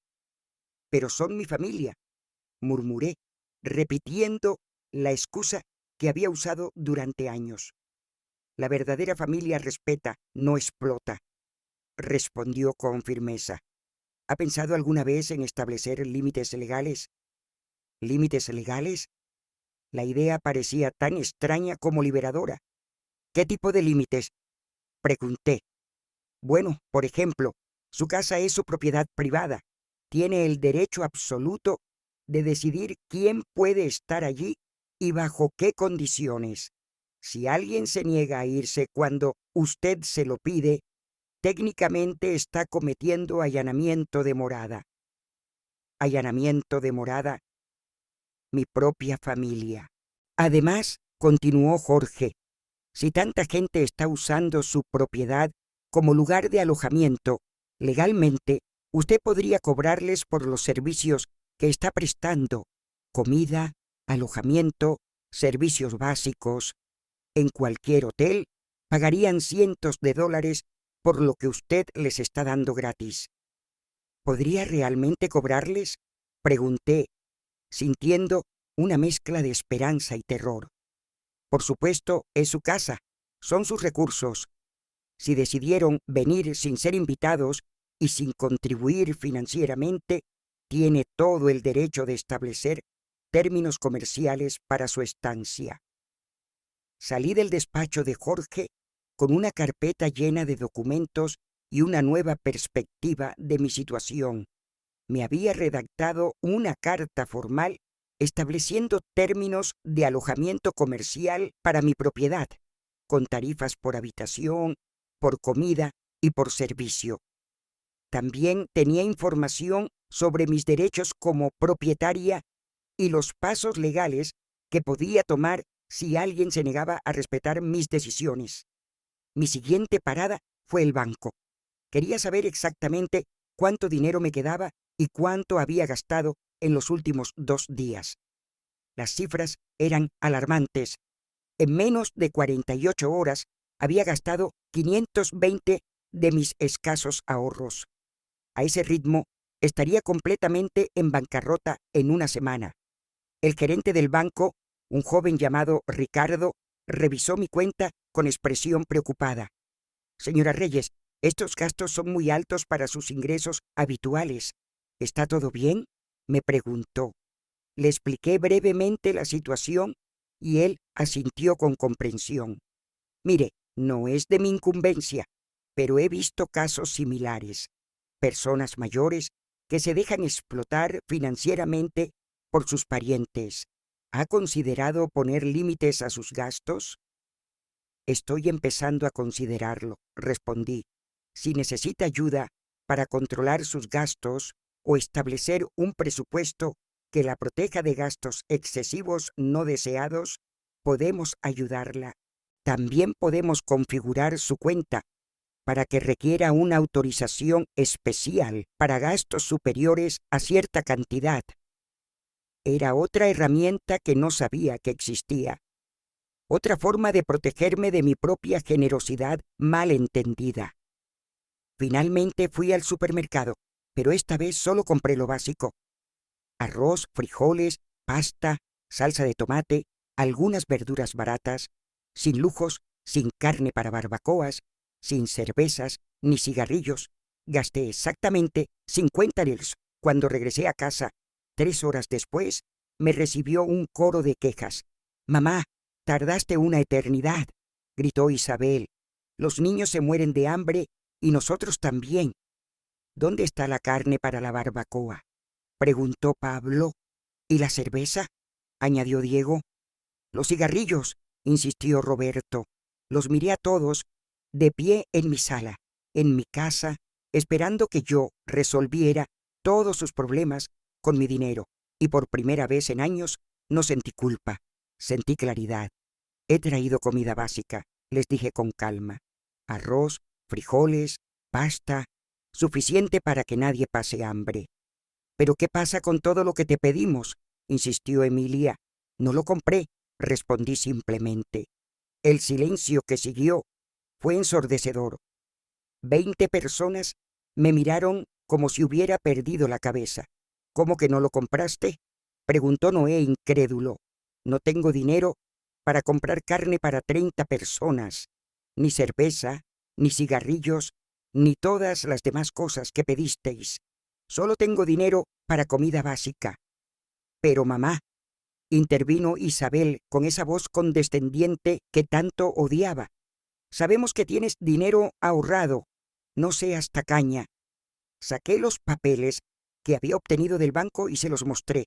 Pero son mi familia, murmuré, repitiendo la excusa que había usado durante años. La verdadera familia respeta, no explota, respondió con firmeza. ¿Ha pensado alguna vez en establecer límites legales? ¿Límites legales? La idea parecía tan extraña como liberadora. ¿Qué tipo de límites?, pregunté. Bueno, por ejemplo, su casa es su propiedad privada. Tiene el derecho absoluto de decidir quién puede estar allí y bajo qué condiciones. Si alguien se niega a irse cuando usted se lo pide, técnicamente está cometiendo allanamiento de morada. Allanamiento de morada, mi propia familia. Además, continuó Jorge, si tanta gente está usando su propiedad como lugar de alojamiento, legalmente, usted podría cobrarles por los servicios que está prestando: comida, alojamiento, servicios básicos. En cualquier hotel pagarían cientos de dólares por lo que usted les está dando gratis. ¿Podría realmente cobrarles?, pregunté, sintiendo una mezcla de esperanza y terror. Por supuesto, es su casa, son sus recursos. Si decidieron venir sin ser invitados y sin contribuir financieramente, tiene todo el derecho de establecer términos comerciales para su estancia. Salí del despacho de Jorge con una carpeta llena de documentos y una nueva perspectiva de mi situación. Me había redactado una carta formal estableciendo términos de alojamiento comercial para mi propiedad, con tarifas por habitación, por comida y por servicio. También tenía información sobre mis derechos como propietaria y los pasos legales que podía tomar si alguien se negaba a respetar mis decisiones. Mi siguiente parada fue el banco. Quería saber exactamente cuánto dinero me quedaba y cuánto había gastado en los últimos 2 días. Las cifras eran alarmantes. En menos de 48 horas había gastado 520 de mis escasos ahorros. A ese ritmo, estaría completamente en bancarrota en una semana. El gerente del banco, un joven llamado Ricardo, revisó mi cuenta con expresión preocupada. Señora Reyes, estos gastos son muy altos para sus ingresos habituales. ¿Está todo bien?, me preguntó. Le expliqué brevemente la situación y él asintió con comprensión. Mire, no es de mi incumbencia, pero he visto casos similares. Personas mayores que se dejan explotar financieramente por sus parientes. ¿Ha considerado poner límites a sus gastos? Estoy empezando a considerarlo, respondí. Si necesita ayuda para controlar sus gastos o establecer un presupuesto que la proteja de gastos excesivos no deseados, podemos ayudarla. También podemos configurar su cuenta para que requiera una autorización especial para gastos superiores a cierta cantidad. Era otra herramienta que no sabía que existía. Otra forma de protegerme de mi propia generosidad mal entendida. Finalmente fui al supermercado, pero esta vez solo compré lo básico. Arroz, frijoles, pasta, salsa de tomate, algunas verduras baratas, sin lujos, sin carne para barbacoas, sin cervezas ni cigarrillos. Gasté exactamente 50 liras. Cuando regresé a casa, 3 horas después, me recibió un coro de quejas. «Mamá, tardaste una eternidad», gritó Isabel. «Los niños se mueren de hambre y nosotros también». «¿Dónde está la carne para la barbacoa?», preguntó Pablo. «¿Y la cerveza?», añadió Diego. «Los cigarrillos», insistió Roberto. Los miré a todos, de pie en mi sala, en mi casa, esperando que yo resolviera todos sus problemas con mi dinero, y por primera vez en años no sentí culpa, sentí claridad. «He traído comida básica», les dije con calma. «Arroz, frijoles, pasta, suficiente para que nadie pase hambre». «¿Pero qué pasa con todo lo que te pedimos?», insistió Emilia. «No lo compré», respondí simplemente. El silencio que siguió fue ensordecedor. 20 personas me miraron como si hubiera perdido la cabeza. «¿Cómo que no lo compraste?», preguntó Noé incrédulo. «No tengo dinero para comprar carne para 30 personas, ni cerveza, ni cigarrillos, ni todas las demás cosas que pedisteis. Solo tengo dinero para comida básica». «Pero mamá», intervino Isabel con esa voz condescendiente que tanto odiaba, «sabemos que tienes dinero ahorrado. No seas tacaña». Saqué los papeles que había obtenido del banco y se los mostré.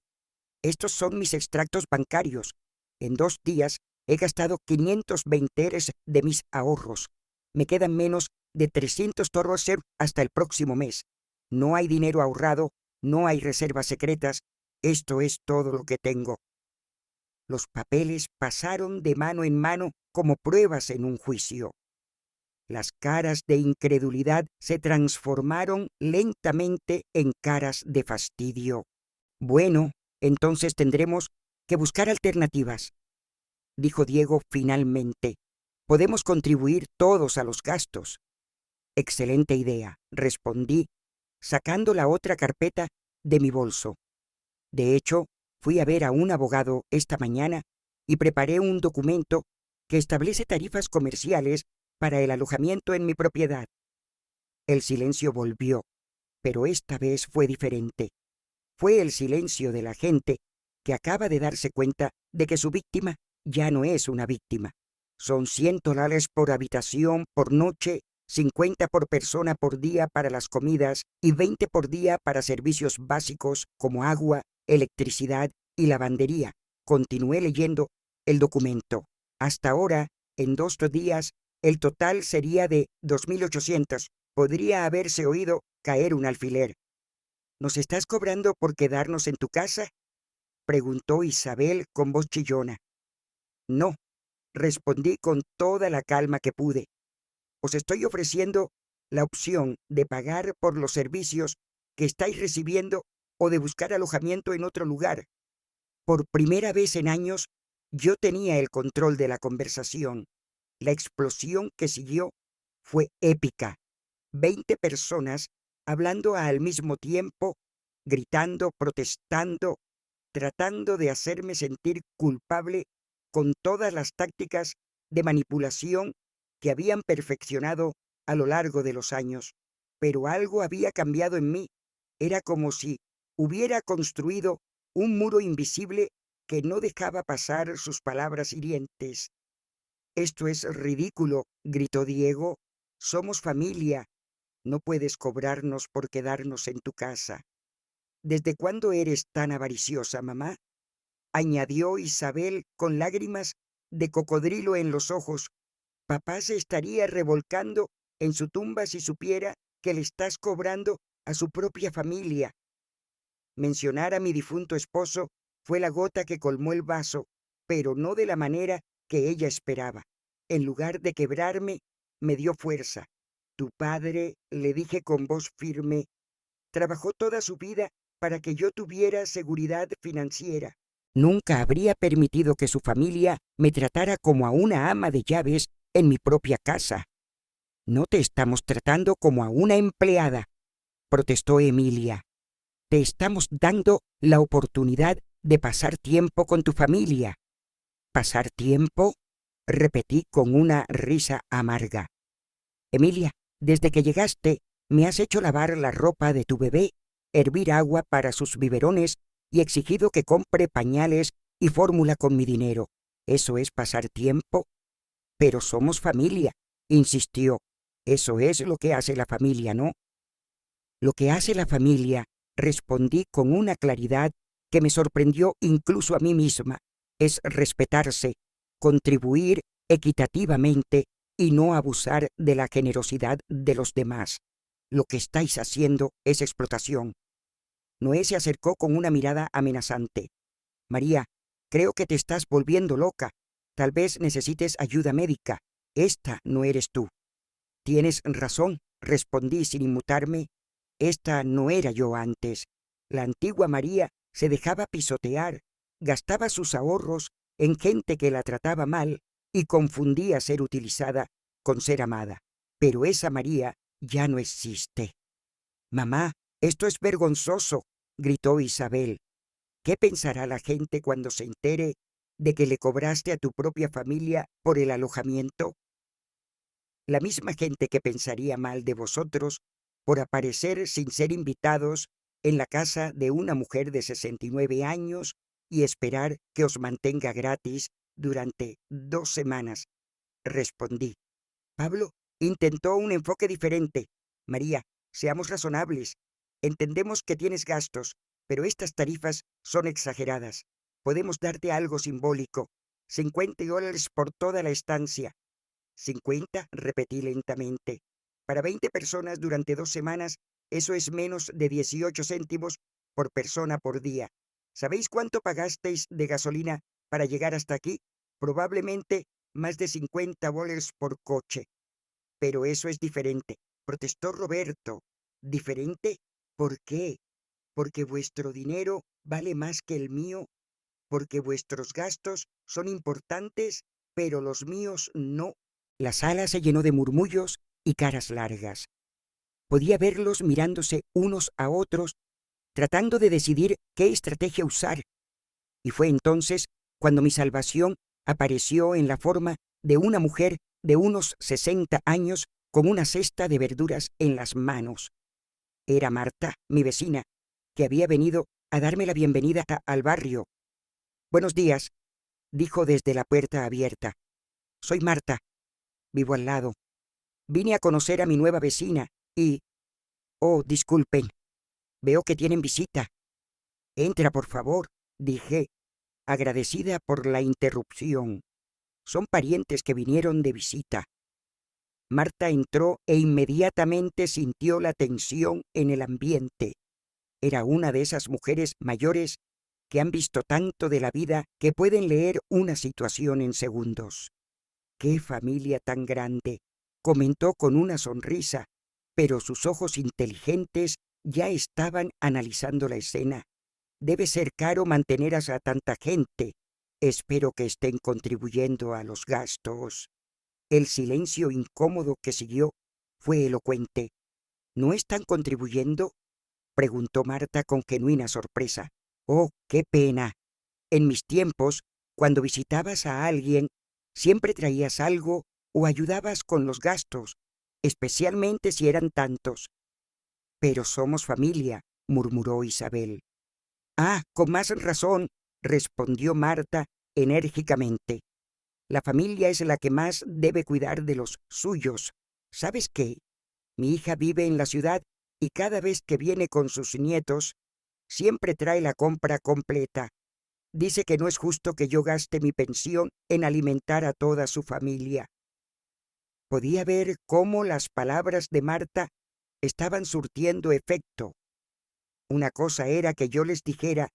«Estos son mis extractos bancarios. En 2 días he gastado 520 eres de mis ahorros. Me quedan menos de 300 torros hasta el próximo mes. No hay dinero ahorrado, no hay reservas secretas. Esto es todo lo que tengo». Los papeles pasaron de mano en mano como pruebas en un juicio. Las caras de incredulidad se transformaron lentamente en caras de fastidio. «Bueno, entonces tendremos que buscar alternativas», dijo Diego finalmente. «Podemos contribuir todos a los gastos». «Excelente idea», respondí, sacando la otra carpeta de mi bolso. De hecho, fui a ver a un abogado esta mañana y preparé un documento que establece tarifas comerciales para el alojamiento en mi propiedad. El silencio volvió, pero esta vez fue diferente. Fue el silencio de la gente que acaba de darse cuenta de que su víctima ya no es una víctima, Son $100 por habitación por noche, 50 por persona por día para las comidas y 20 por día para servicios básicos como agua, electricidad y lavandería. Continué leyendo el documento. Hasta ahora, en 2 días, el total sería de 2.800. Podría haberse oído caer un alfiler. ¿Nos estás cobrando por quedarnos en tu casa?, preguntó Isabel con voz chillona. No, respondí con toda la calma que pude. Os estoy ofreciendo la opción de pagar por los servicios que estáis recibiendo o de buscar alojamiento en otro lugar. Por primera vez en años, yo tenía el control de la conversación. La explosión que siguió fue épica. 20 personas hablando al mismo tiempo, gritando, protestando, tratando de hacerme sentir culpable con todas las tácticas de manipulación que habían perfeccionado a lo largo de los años. Pero algo había cambiado en mí. Era como si hubiera construido un muro invisible que no dejaba pasar sus palabras hirientes. «Esto es ridículo», gritó Diego. «Somos familia. No puedes cobrarnos por quedarnos en tu casa». «¿Desde cuándo eres tan avariciosa, mamá?», añadió Isabel con lágrimas de cocodrilo en los ojos. «Papá se estaría revolcando en su tumba si supiera que le estás cobrando a su propia familia». Mencionar a mi difunto esposo fue la gota que colmó el vaso, pero no de la manera que ella esperaba. En lugar de quebrarme, me dio fuerza. «Tu padre», le dije con voz firme, «trabajó toda su vida para que yo tuviera seguridad financiera. Nunca habría permitido que su familia me tratara como a una ama de llaves en mi propia casa». «No te estamos tratando como a una empleada», protestó Emilia. «Te estamos dando la oportunidad de pasar tiempo con tu familia». «¿Pasar tiempo?», repetí con una risa amarga. «Emilia, desde que llegaste, me has hecho lavar la ropa de tu bebé, hervir agua para sus biberones y exigido que compre pañales y fórmula con mi dinero. ¿Eso es pasar tiempo?». «Pero somos familia», insistió. «Eso es lo que hace la familia, ¿no?». «Lo que hace la familia», respondí con una claridad que me sorprendió incluso a mí misma, «es respetarse, contribuir equitativamente y no abusar de la generosidad de los demás. Lo que estáis haciendo es explotación». Noé se acercó con una mirada amenazante. «María, creo que te estás volviendo loca. Tal vez necesites ayuda médica. Esta no eres tú». «Tienes razón», respondí sin inmutarme. «Esta no era yo antes. La antigua María se dejaba pisotear, gastaba sus ahorros en gente que la trataba mal y confundía ser utilizada con ser amada. Pero esa María ya no existe». «Mamá, esto es vergonzoso», gritó Isabel. «¿Qué pensará la gente cuando se entere de que le cobraste a tu propia familia por el alojamiento? La misma gente que pensaría mal de vosotros por aparecer sin ser invitados en la casa de una mujer de 69 años y esperar que os mantenga gratis durante 2 semanas», respondí. Pablo intentó un enfoque diferente. «María, seamos razonables. Entendemos que tienes gastos, pero estas tarifas son exageradas. Podemos darte algo simbólico. $50 por toda la estancia». «¿50?», repetí lentamente. «Para 20 personas durante 2 semanas, eso es menos de 18 céntimos por persona por día. ¿Sabéis cuánto pagasteis de gasolina para llegar hasta aquí? Probablemente más de $50 por coche». «Pero eso es diferente», protestó Roberto. «¿Diferente? ¿Por qué? Porque vuestro dinero vale más que el mío, porque vuestros gastos son importantes, pero los míos no». La sala se llenó de murmullos y caras largas. Podía verlos mirándose unos a otros, tratando de decidir qué estrategia usar. Y fue entonces cuando mi salvación apareció en la forma de una mujer de unos 60 años con una cesta de verduras en las manos. Era Marta, mi vecina, que había venido a darme la bienvenida al barrio. «Buenos días», dijo desde la puerta abierta. Soy Marta. Vivo al lado. Vine a conocer a mi nueva vecina y... Oh, disculpen. Veo que tienen visita. Entra, por favor, dije, agradecida por la interrupción. Son parientes que vinieron de visita. Marta entró e inmediatamente sintió la tensión en el ambiente. Era una de esas mujeres mayores que han visto tanto de la vida que pueden leer una situación en segundos. ¡Qué familia tan grande!, comentó con una sonrisa, pero sus ojos inteligentes ya estaban analizando la escena. Debe ser caro mantener a tanta gente. Espero que estén contribuyendo a los gastos. El silencio incómodo que siguió fue elocuente. ¿No están contribuyendo?, preguntó Marta con genuina sorpresa. Oh, qué pena. En mis tiempos, cuando visitabas a alguien, siempre traías algo o ayudabas con los gastos, especialmente si eran tantos. Pero somos familia, murmuró Isabel. Ah, con más razón, respondió Marta enérgicamente. La familia es la que más debe cuidar de los suyos. ¿Sabes qué? Mi hija vive en la ciudad y cada vez que viene con sus nietos, siempre trae la compra completa. Dice que no es justo que yo gaste mi pensión en alimentar a toda su familia. Podía ver cómo las palabras de Marta estaban surtiendo efecto. Una cosa era que yo les dijera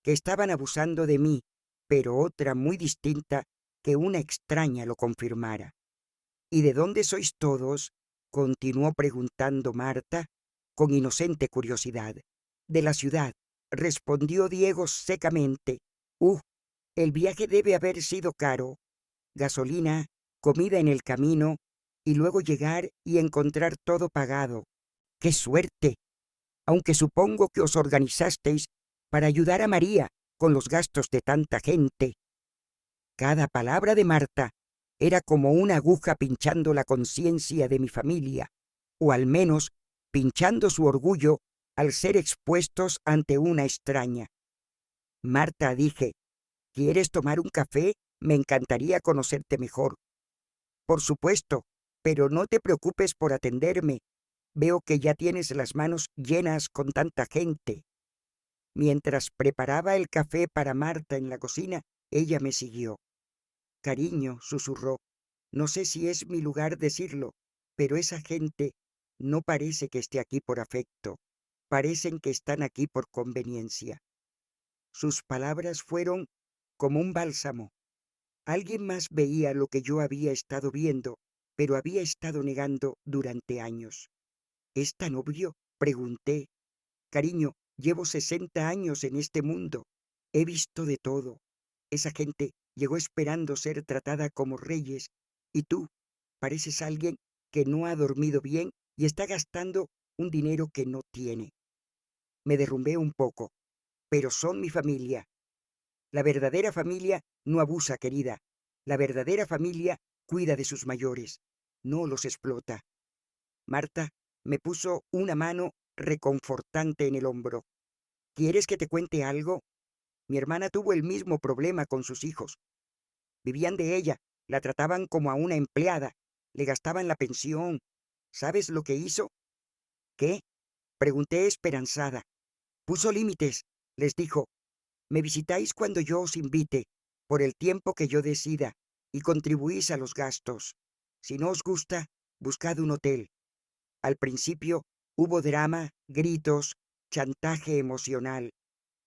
que estaban abusando de mí, pero otra muy distinta que una extraña lo confirmara. ¿Y de dónde sois todos?, continuó preguntando Marta con inocente curiosidad. De la ciudad, respondió Diego secamente. El viaje debe haber sido caro. Gasolina, comida en el camino, y luego llegar y encontrar todo pagado. ¡Qué suerte! Aunque supongo que os organizasteis para ayudar a María con los gastos de tanta gente. Cada palabra de Marta era como una aguja pinchando la conciencia de mi familia, o al menos pinchando su orgullo al ser expuestos ante una extraña. Marta, dije, ¿quieres tomar un café? Me encantaría conocerte mejor. Por supuesto, pero no te preocupes por atenderme. Veo que ya tienes las manos llenas con tanta gente. Mientras preparaba el café para Marta en la cocina, ella me siguió. Cariño, susurró, no sé si es mi lugar decirlo, pero esa gente no parece que esté aquí por afecto. Parecen que están aquí por conveniencia. Sus palabras fueron como un bálsamo. Alguien más veía lo que yo había estado viendo, pero había estado negando durante años. ¿Es tan obvio?, pregunté. Cariño, llevo 60 años en este mundo. He visto de todo. Esa gente llegó esperando ser tratada como reyes, y tú pareces alguien que no ha dormido bien y está gastando un dinero que no tiene. Me derrumbé un poco, pero son mi familia. La verdadera familia no abusa, querida. La verdadera familia cuida de sus mayores, no los explota. Marta me puso una mano reconfortante en el hombro. ¿Quieres que te cuente algo? Mi hermana tuvo el mismo problema con sus hijos. Vivían de ella, la trataban como a una empleada, le gastaban la pensión. ¿Sabes lo que hizo? ¿Qué? Pregunté esperanzada. Puso límites, les dijo. Me visitáis cuando yo os invite, por el tiempo que yo decida, y contribuís a los gastos. Si no os gusta, buscad un hotel. Al principio hubo drama, gritos, chantaje emocional,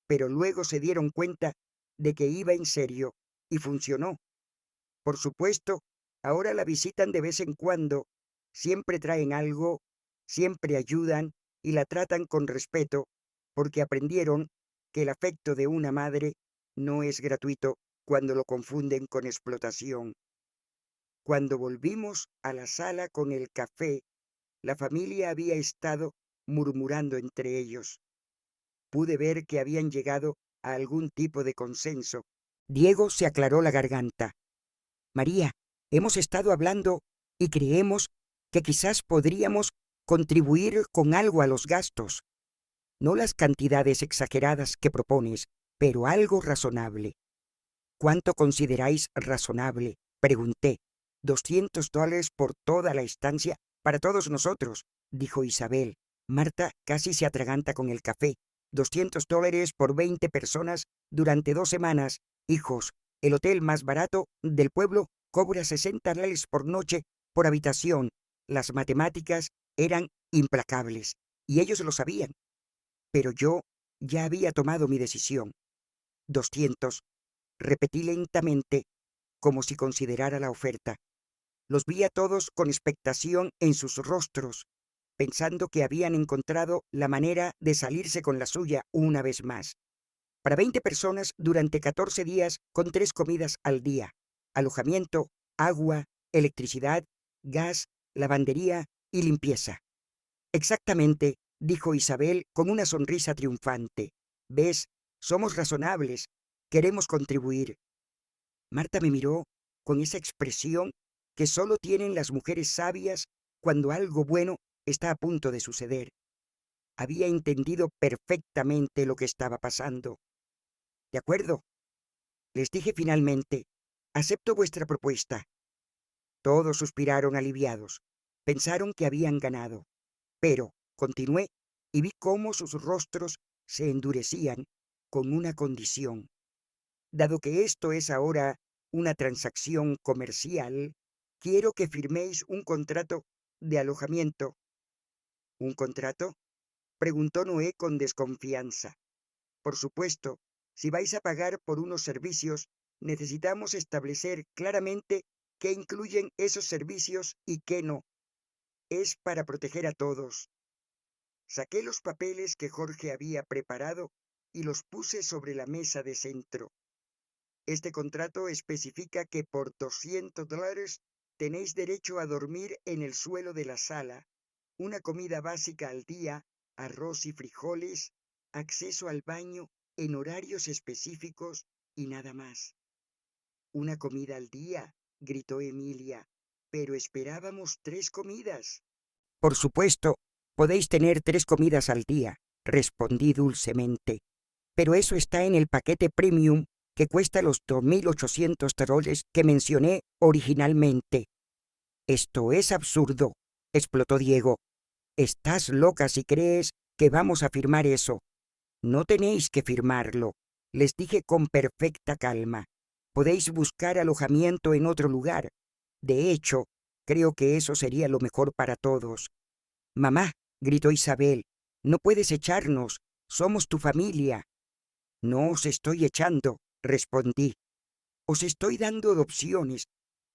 pero luego se dieron cuenta de que iba en serio, y funcionó. Por supuesto, ahora la visitan de vez en cuando, siempre traen algo, siempre ayudan y la tratan con respeto, porque aprendieron que el afecto de una madre no es gratuito cuando lo confunden con explotación. Cuando volvimos a la sala con el café, la familia había estado murmurando entre ellos. Pude ver que habían llegado a algún tipo de consenso. Diego se aclaró la garganta. María, hemos estado hablando y creemos que quizás podríamos contribuir con algo a los gastos. No las cantidades exageradas que propones, pero algo razonable. ¿Cuánto consideráis razonable?, pregunté. $200 por toda la estancia para todos nosotros, dijo Isabel. Marta casi se atraganta con el café. $200 por 20 personas durante 2 semanas. Hijos, el hotel más barato del pueblo cobra $60 por noche por habitación. Las matemáticas eran implacables, y ellos lo sabían. Pero yo ya había tomado mi decisión. 200. Repetí lentamente, como si considerara la oferta. Los vi a todos con expectación en sus rostros, pensando que habían encontrado la manera de salirse con la suya una vez más. Para 20 personas durante 14 días con 3 comidas al día, alojamiento, agua, electricidad, gas, lavandería y limpieza. Exactamente, dijo Isabel con una sonrisa triunfante. ¿Ves? Somos razonables. Queremos contribuir. Marta me miró con esa expresión que solo tienen las mujeres sabias cuando algo bueno está a punto de suceder. Había entendido perfectamente lo que estaba pasando. De acuerdo, les dije finalmente, acepto vuestra propuesta. Todos suspiraron aliviados. Pensaron que habían ganado. Pero continué y vi cómo sus rostros se endurecían con una condición. Dado que esto es ahora una transacción comercial, quiero que firméis un contrato de alojamiento. ¿Un contrato?, preguntó Noé con desconfianza. Por supuesto, si vais a pagar por unos servicios, necesitamos establecer claramente qué incluyen esos servicios y qué no. Es para proteger a todos. Saqué los papeles que Jorge había preparado y los puse sobre la mesa de centro. Este contrato especifica que por $200 tenéis derecho a dormir en el suelo de la sala, una comida básica al día, arroz y frijoles, acceso al baño en horarios específicos y nada más. «¿Una comida al día?», gritó Emilia. «Pero esperábamos 3 comidas». «Por supuesto, podéis tener 3 comidas al día», respondí dulcemente. «Pero eso está en el paquete premium que cuesta los $2.800 que mencioné originalmente». «Esto es absurdo», explotó Diego. «Estás loca si crees que vamos a firmar eso». «No tenéis que firmarlo», les dije con perfecta calma. «Podéis buscar alojamiento en otro lugar. De hecho, creo que eso sería lo mejor para todos». «Mamá», gritó Isabel, «no puedes echarnos. Somos tu familia». «No os estoy echando», respondí. «Os estoy dando opciones.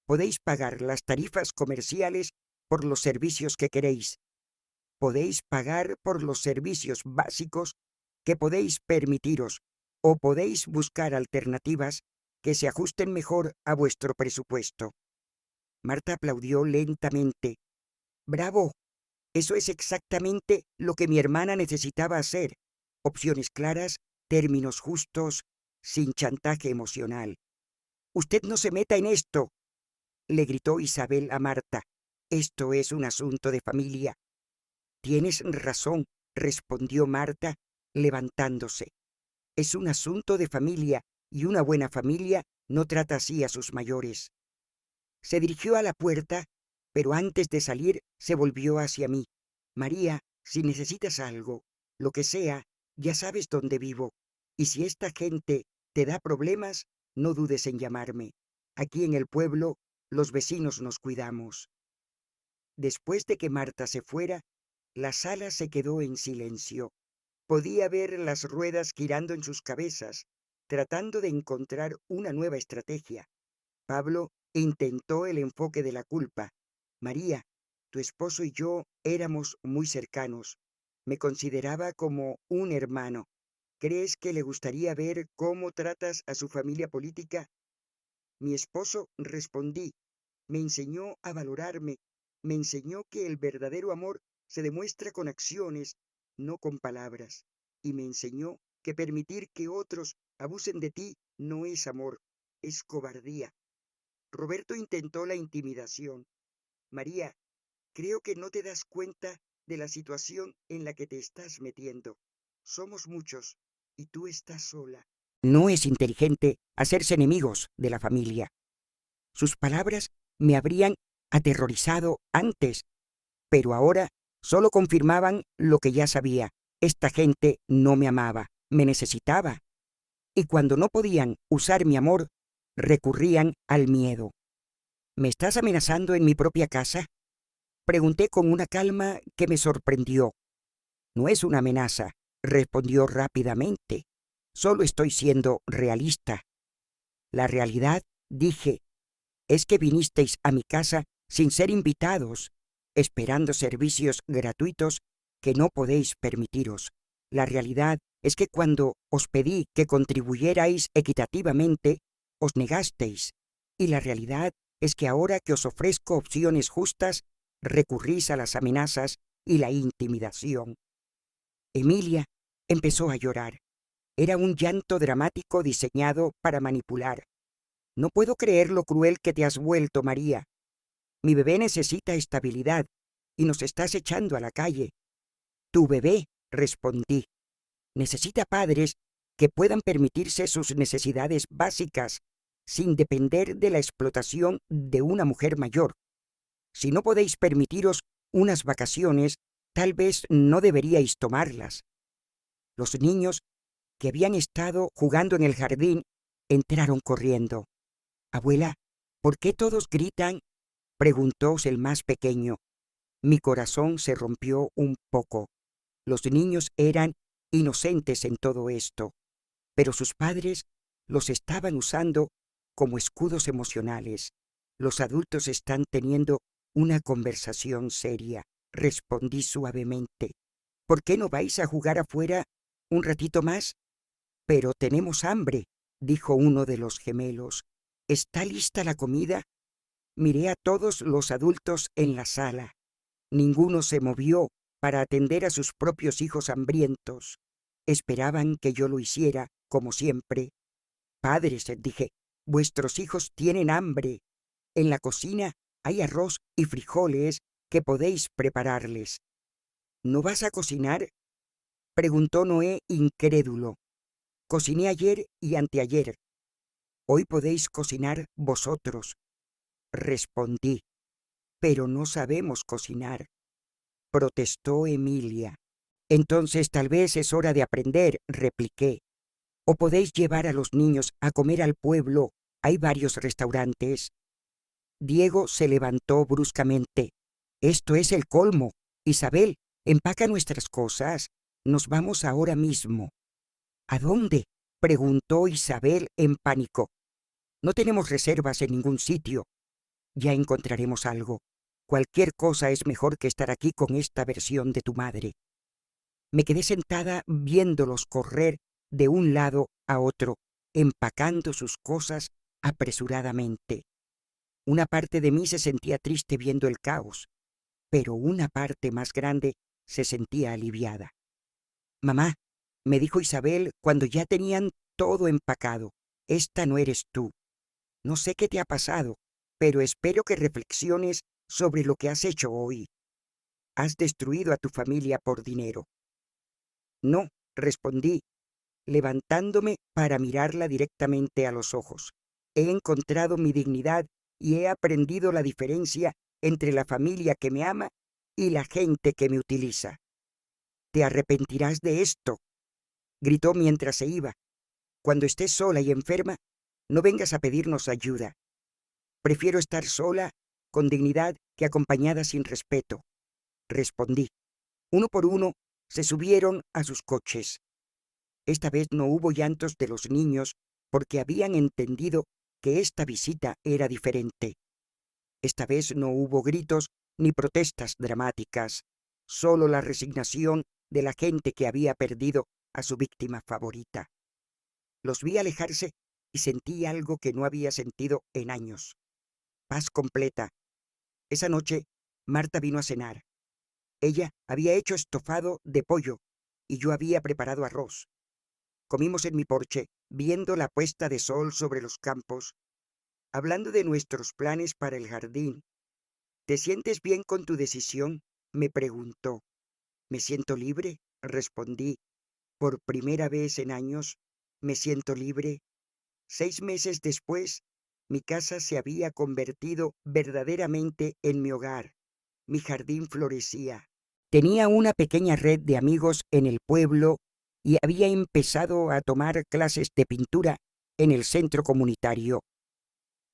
Podéis pagar las tarifas comerciales por los servicios que queréis. Podéis pagar por los servicios básicos que podéis permitiros, o podéis buscar alternativas que se ajusten mejor a vuestro presupuesto». Marta aplaudió lentamente. «Bravo. Eso es exactamente lo que mi hermana necesitaba hacer. Opciones claras, términos justos, sin chantaje emocional». «Usted no se meta en esto», le gritó Isabel a Marta. «Esto es un asunto de familia». «Tienes razón», respondió Marta, levantándose. «Es un asunto de familia, y una buena familia no trata así a sus mayores». Se dirigió a la puerta, pero antes de salir se volvió hacia mí. «María, si necesitas algo, lo que sea, ya sabes dónde vivo. Y si esta gente te da problemas, no dudes en llamarme. Aquí en el pueblo, los vecinos nos cuidamos». Después de que Marta se fuera, la sala se quedó en silencio. Podía ver las ruedas girando en sus cabezas, tratando de encontrar una nueva estrategia. Pablo intentó el enfoque de la culpa. «María, tu esposo y yo éramos muy cercanos. Me consideraba como un hermano. ¿Crees que le gustaría ver cómo tratas a su familia política?» «Mi esposo», respondí, «me enseñó a valorarme, me enseñó que el verdadero amor se demuestra con acciones, no con palabras, y me enseñó que permitir que otros abusen de ti no es amor, es cobardía». Roberto intentó la intimidación. «María, creo que no te das cuenta de la situación en la que te estás metiendo. Somos muchos, y tú estás sola». No es inteligente hacerse enemigos de la familia. Sus palabras me habrían aterrorizado antes, pero ahora solo confirmaban lo que ya sabía. Esta gente no me amaba, me necesitaba. Y cuando no podían usar mi amor, recurrían al miedo. ¿Me estás amenazando en mi propia casa? Pregunté con una calma que me sorprendió. No es una amenaza, respondió rápidamente. Solo estoy siendo realista. La realidad, dije, es que vinisteis a mi casa sin ser invitados, esperando servicios gratuitos que no podéis permitiros. La realidad es que cuando os pedí que contribuyerais equitativamente, os negasteis. Y la realidad es que ahora que os ofrezco opciones justas, recurrís a las amenazas y la intimidación. Emilia empezó a llorar. Era un llanto dramático diseñado para manipular. No puedo creer lo cruel que te has vuelto, María. Mi bebé necesita estabilidad y nos estás echando a la calle. Tu bebé, respondí, necesita padres que puedan permitirse sus necesidades básicas sin depender de la explotación de una mujer mayor. Si no podéis permitiros unas vacaciones, tal vez no deberíais tomarlas. Los niños que habían estado jugando en el jardín entraron corriendo. Abuela, ¿por qué todos gritan? Preguntó el más pequeño. Mi corazón se rompió un poco. Los niños eran inocentes en todo esto, pero sus padres los estaban usando como escudos emocionales. Los adultos están teniendo una conversación seria, respondí suavemente. ¿Por qué no vais a jugar afuera un ratito más? Pero tenemos hambre, dijo uno de los gemelos. ¿Está lista la comida? Miré a todos los adultos en la sala. Ninguno se movió para atender a sus propios hijos hambrientos. Esperaban que yo lo hiciera, como siempre. Padres, dije, vuestros hijos tienen hambre. En la cocina hay arroz y frijoles que podéis prepararles. ¿No vas a cocinar? Preguntó Noé incrédulo. Cociné ayer y anteayer. Hoy podéis cocinar vosotros. Respondí. Pero no sabemos cocinar, protestó Emilia. Entonces tal vez es hora de aprender, repliqué. O podéis llevar a los niños a comer al pueblo. Hay varios restaurantes. Diego se levantó bruscamente. Esto es el colmo. Isabel, empaca nuestras cosas. Nos vamos ahora mismo. ¿A dónde? Preguntó Isabel en pánico. No tenemos reservas en ningún sitio. Ya encontraremos algo. Cualquier cosa es mejor que estar aquí con esta versión de tu madre. Me quedé sentada viéndolos correr de un lado a otro, empacando sus cosas apresuradamente. Una parte de mí se sentía triste viendo el caos, pero una parte más grande se sentía aliviada. Mamá, me dijo Isabel cuando ya tenían todo empacado, esta no eres tú. No sé qué te ha pasado, pero espero que reflexiones sobre lo que has hecho hoy. Has destruido a tu familia por dinero. No, respondí, levantándome para mirarla directamente a los ojos. He encontrado mi dignidad y he aprendido la diferencia entre la familia que me ama y la gente que me utiliza. Te arrepentirás de esto, gritó mientras se iba. Cuando estés sola y enferma, no vengas a pedirnos ayuda. Prefiero estar sola, con dignidad, que acompañada sin respeto. Respondí. Uno por uno se subieron a sus coches. Esta vez no hubo llantos de los niños porque habían entendido que esta visita era diferente. Esta vez no hubo gritos ni protestas dramáticas, solo la resignación de la gente que había perdido a su víctima favorita. Los vi alejarse y sentí algo que no había sentido en años. Paz completa. Esa noche, Marta vino a cenar. Ella había hecho estofado de pollo y yo había preparado arroz. Comimos en mi porche, viendo la puesta de sol sobre los campos, hablando de nuestros planes para el jardín. ¿Te sientes bien con tu decisión?, me preguntó. ¿Me siento libre?, respondí. Por primera vez en años, me siento libre. 6 meses después, Mi casa se había convertido verdaderamente en mi hogar. Mi jardín florecía. Tenía una pequeña red de amigos en el pueblo y había empezado a tomar clases de pintura en el centro comunitario.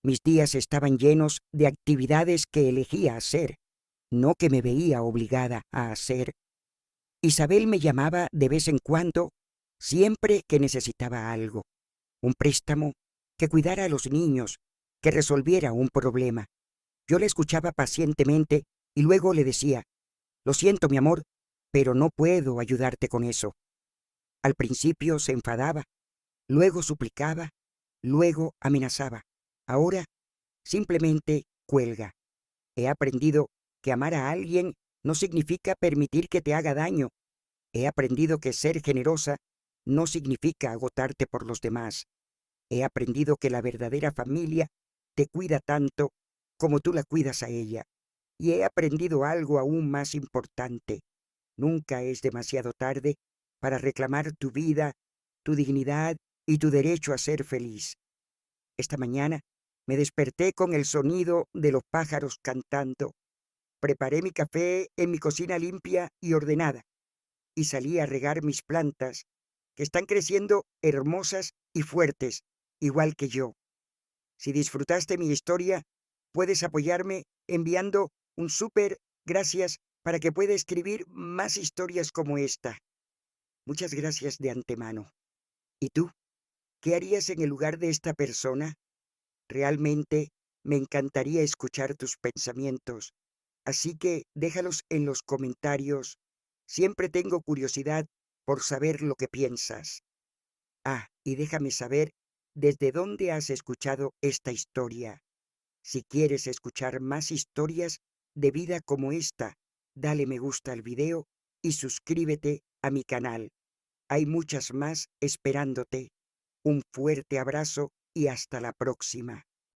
Mis días estaban llenos de actividades que elegía hacer, no que me veía obligada a hacer. Isabel me llamaba de vez en cuando, siempre que necesitaba algo, un préstamo, que cuidara a los niños, que resolviera un problema. Yo le escuchaba pacientemente y luego le decía: lo siento, mi amor, pero no puedo ayudarte con eso. Al principio se enfadaba, luego suplicaba, luego amenazaba. Ahora simplemente cuelga. He aprendido que amar a alguien no significa permitir que te haga daño. He aprendido que ser generosa no significa agotarte por los demás. He aprendido que la verdadera familia te cuida tanto como tú la cuidas a ella. Y he aprendido algo aún más importante. Nunca es demasiado tarde para reclamar tu vida, tu dignidad y tu derecho a ser feliz. Esta mañana me desperté con el sonido de los pájaros cantando. Preparé mi café en mi cocina limpia y ordenada y salí a regar mis plantas, que están creciendo hermosas y fuertes, igual que yo. Si disfrutaste mi historia, puedes apoyarme enviando un súper gracias para que pueda escribir más historias como esta. Muchas gracias de antemano. ¿Y tú? ¿Qué harías en el lugar de esta persona? Realmente me encantaría escuchar tus pensamientos, así que déjalos en los comentarios. Siempre tengo curiosidad por saber lo que piensas. Y déjame saber desde dónde has escuchado esta historia. Si quieres escuchar más historias de vida como esta, dale me gusta al video y suscríbete a mi canal. Hay muchas más esperándote. Un fuerte abrazo y hasta la próxima.